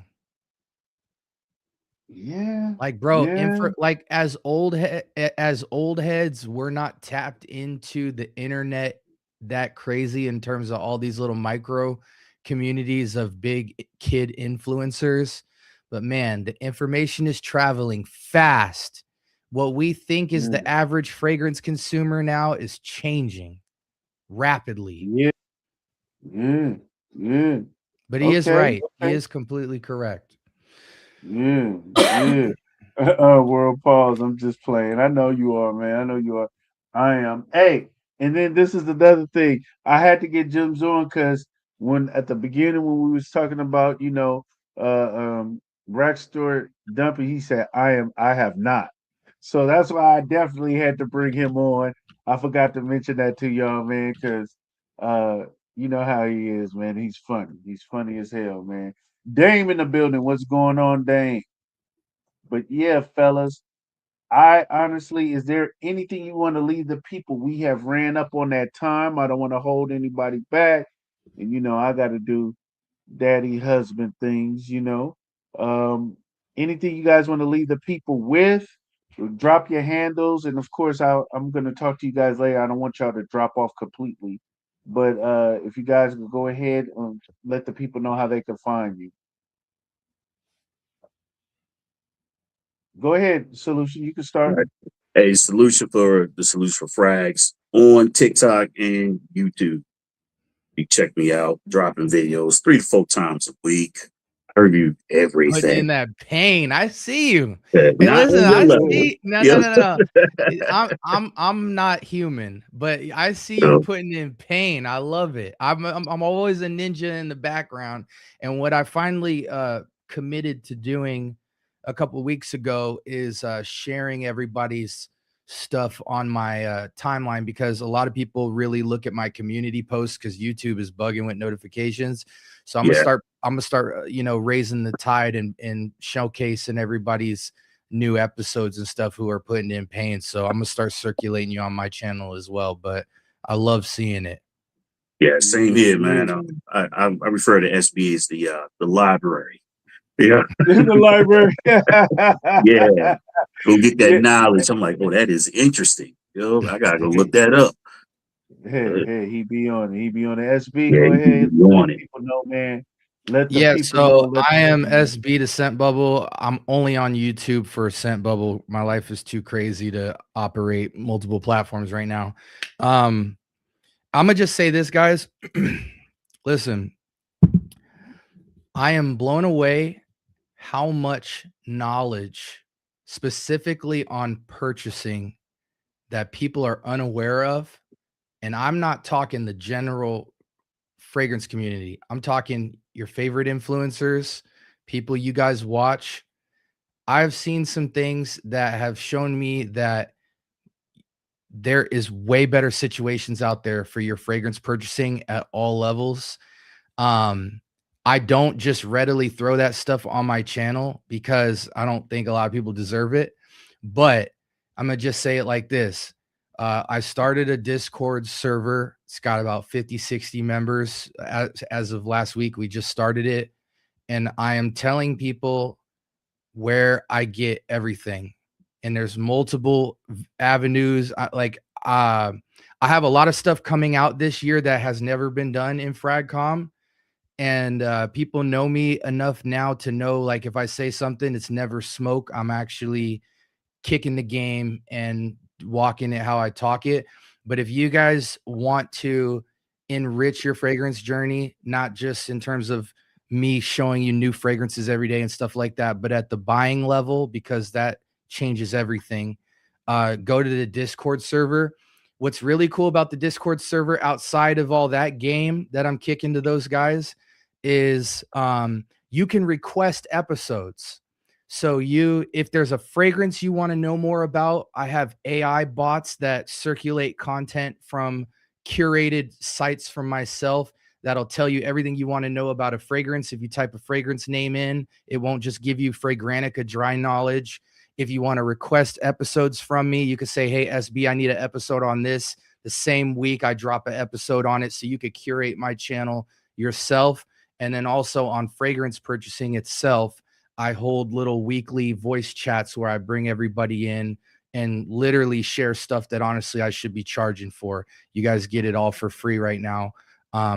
[SPEAKER 1] Yeah,
[SPEAKER 3] Like, bro,
[SPEAKER 1] yeah,
[SPEAKER 3] like as old heads, we're not tapped into the internet that crazy in terms of all these little micro communities of big kid influencers. But man, the information is traveling fast. What we think is
[SPEAKER 1] yeah,
[SPEAKER 3] the average fragrance consumer now is changing rapidly.
[SPEAKER 1] yeah, yeah, yeah.
[SPEAKER 3] But he is
[SPEAKER 1] Okay,
[SPEAKER 3] right. He
[SPEAKER 1] okay.
[SPEAKER 3] is completely correct.
[SPEAKER 1] Yeah, yeah. World pause. I'm just playing. I know you are, man. I know you are. I am. Hey, and then this is another thing. I had to get Jim's on because when at the beginning when we was talking about, rack store dumping, he said, I have not. So that's why I definitely had to bring him on. I forgot to mention that to y'all, man, because uh you know how he is, man. He's funny. He's funny as hell, man. Dame in the building. What's going on, Dame? But yeah, fellas, I honestly, is there anything you want to leave the people? We have ran up on that time. I don't want to hold anybody back. And I got to do daddy husband things. Um, anything you guys want to leave the people with? Drop your handles, and of course, I'm going to talk to you guys later. I don't want y'all to drop off completely, but if you guys will go ahead and let the people know how they can find you. Go ahead, Solution. You can
[SPEAKER 2] All
[SPEAKER 1] start.
[SPEAKER 2] right. A solution for frags on TikTok and YouTube. You check me out, dropping videos 3 to 4 times a week. I review
[SPEAKER 3] Putting in
[SPEAKER 2] everything.
[SPEAKER 3] that pain. I see you. Hey,
[SPEAKER 2] Not
[SPEAKER 3] listen,
[SPEAKER 2] on your
[SPEAKER 3] I
[SPEAKER 2] level.
[SPEAKER 3] see. No, no,
[SPEAKER 2] Yep.
[SPEAKER 3] no, no. I'm not human, but I see you
[SPEAKER 2] So,
[SPEAKER 3] putting in pain. I love it. I'm always a ninja in the background. And what I finally committed to doing a couple weeks ago is sharing everybody's stuff on my timeline, because a lot of people really look at my community posts because YouTube is bugging with notifications. So
[SPEAKER 2] yeah.
[SPEAKER 3] I'm gonna start raising the tide and showcasing everybody's new episodes and stuff who are putting in pain. So I'm gonna start circulating you on my channel as well. But I love seeing it.
[SPEAKER 2] Yeah. Same here, man.
[SPEAKER 1] Yeah.
[SPEAKER 2] I refer to SB as the library. Yeah.
[SPEAKER 1] In the library.
[SPEAKER 2] Yeah. Go get that
[SPEAKER 1] Yeah.
[SPEAKER 2] knowledge. I'm like, oh, that is interesting. Yo, I gotta go look that up.
[SPEAKER 1] Hey, he be on it. He be on the SB.
[SPEAKER 2] Yeah,
[SPEAKER 1] Go
[SPEAKER 2] you
[SPEAKER 1] ahead.
[SPEAKER 2] be
[SPEAKER 1] Let
[SPEAKER 2] on it.
[SPEAKER 1] people know, man. Let the
[SPEAKER 3] Yeah,
[SPEAKER 1] people know.
[SPEAKER 3] so
[SPEAKER 1] Let
[SPEAKER 3] I
[SPEAKER 1] the
[SPEAKER 3] am
[SPEAKER 1] people know.
[SPEAKER 3] SB to Scent Bubble. I'm only on YouTube for Scent Bubble. My life is too crazy to operate multiple platforms right now. I'm gonna just say this, guys. Listen, I am blown away how much knowledge specifically on purchasing that people are unaware of. And I'm not talking the general fragrance community. I'm talking your favorite influencers, people you guys watch. I've seen some things that have shown me that there is way better situations out there for your fragrance purchasing at all levels. Um, I don't just readily throw that stuff on my channel because I don't think a lot of people deserve it. But I'm gonna just say it like this. I started a Discord server. It's got about 50, 60 members as of last week. We just started it. And I am telling people where I get everything. And there's multiple avenues. I have a lot of stuff coming out this year that has never been done in Fragcom, And people know me enough now to know, like, if I say something, it's never smoke. I'm actually kicking the game and walking it how I talk it. But if you guys want to enrich your fragrance journey, not just in terms of me showing you new fragrances every day and stuff like that, but at the buying level, because that changes everything, go to the Discord server. What's really cool about the Discord server outside of all that game that I'm kicking to those guys is you can request episodes. So if there's a fragrance you want to know more about, I have AI bots that circulate content from curated sites from myself that'll tell you everything you want to know about a fragrance. If you type a fragrance name in, it won't just give you Fragrantica dry knowledge. If you want to request episodes from me, you could say, hey, SB, I need an episode on this. The same week I drop an episode on it, so you could curate my channel yourself. And then also on fragrance purchasing itself, I hold little weekly voice chats where I bring everybody in and literally share stuff that honestly I should be charging for. You guys get it all for free right now.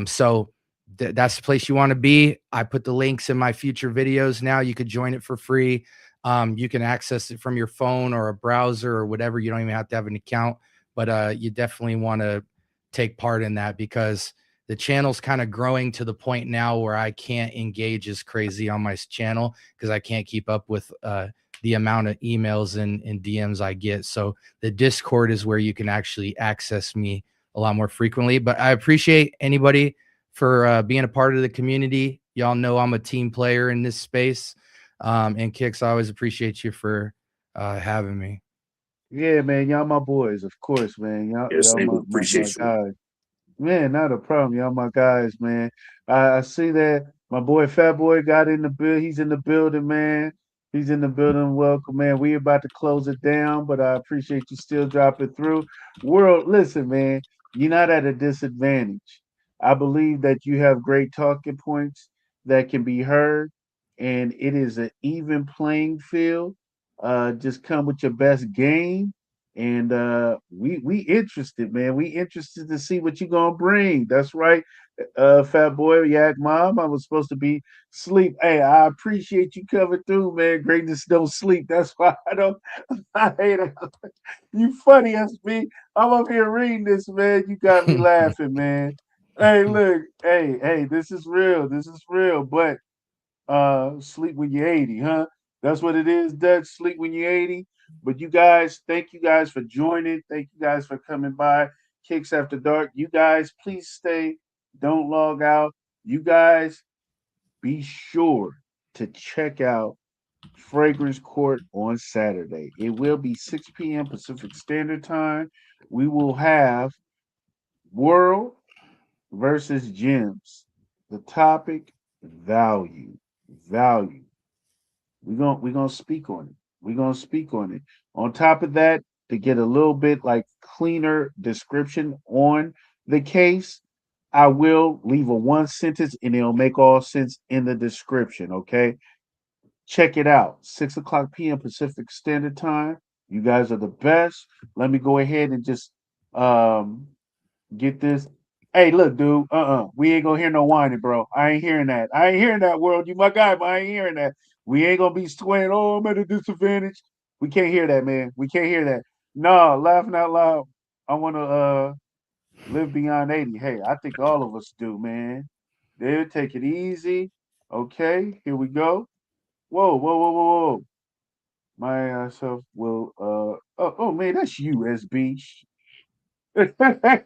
[SPEAKER 3] So that's the place you want to be. I put the links in my future videos now. You could join it for free. You can access it from your phone or a browser or whatever. You don't even have to have an account, but you definitely want to take part in that, because the channel's kind of growing to the point now where I can't engage as crazy on my channel because I can't keep up with the amount of emails and DMs I get. So the Discord is where you can actually access me a lot more frequently. But I appreciate anybody for being a part of the community. Y'all know I'm a team player in this space. And Kicks, I always appreciate you for having me.
[SPEAKER 1] Yeah, man, y'all my boys, of course, man.
[SPEAKER 2] Yes,
[SPEAKER 1] Y'all
[SPEAKER 2] we
[SPEAKER 1] my
[SPEAKER 2] appreciate you.
[SPEAKER 1] guys. Man, not a problem. Y'all my guys, man. I see that my boy Fat Boy got in the bill. He's in the building, man. He's in the building. Welcome, man. We about to close it down, but I appreciate you still dropping through. World, listen, man. You're not at a disadvantage. I believe that you have great talking points that can be heard, and it is an even playing field. Just come with your best game, and we interested, man. We interested to see what you gonna bring. That's right, Fat Boy, Yak Mom. I was supposed to be sleep. Hey, I appreciate you coming through, man. Greatness don't sleep. That's why I don't. I hate it. You funny, SB. I'm up here reading this, man. You got me laughing, man. Hey, look. Hey. This is real. This is real. But sleep when you're 80, huh? That's what it is, Dutch. Sleep when you're 80. But you guys, thank you guys for joining. Thank you guys for coming by. Kicks After Dark. You guys, please stay. Don't log out. You guys, be sure to check out Fragrance Court on Saturday. It will be 6 p.m. Pacific Standard Time. We will have World versus Gems. The topic, value. Value. We're gonna speak on it. We're gonna speak on it. On top of that, to get a little bit like cleaner description on the case, I will leave a one sentence and it'll make all sense in the description. Okay. Check it out. 6 o'clock p.m. Pacific Standard Time. You guys are the best. Let me go ahead and just um get this. Hey, look, dude. We ain't gonna hear no whining, bro. I ain't hearing that. I ain't hearing that, world. You my guy, but I ain't hearing that. We ain't gonna be swaying. Oh, I'm at a disadvantage. We can't hear that, man. We can't hear that. No, laughing out loud. I wanna live beyond 80. Hey, I think all of us do, man. There, take it easy. Okay, here we go. Whoa. Myself will oh man, that's you, SB. There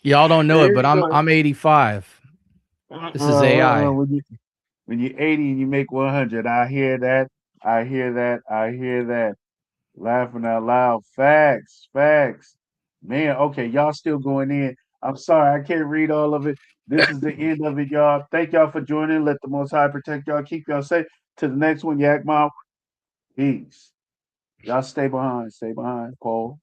[SPEAKER 3] Y'all don't know it, but
[SPEAKER 1] you go.
[SPEAKER 3] I'm 85. This is AI.
[SPEAKER 1] When you're 80 and you make 100, I hear that. I hear that. I hear that. Laughing out loud. Facts. Man, okay, y'all still going in. I'm sorry, I can't read all of it. This is the end of it, y'all. Thank y'all for joining. Let the Most High protect y'all. Keep y'all safe. To the next one, Yak Mom. Peace. Y'all stay behind. Stay behind. Paul.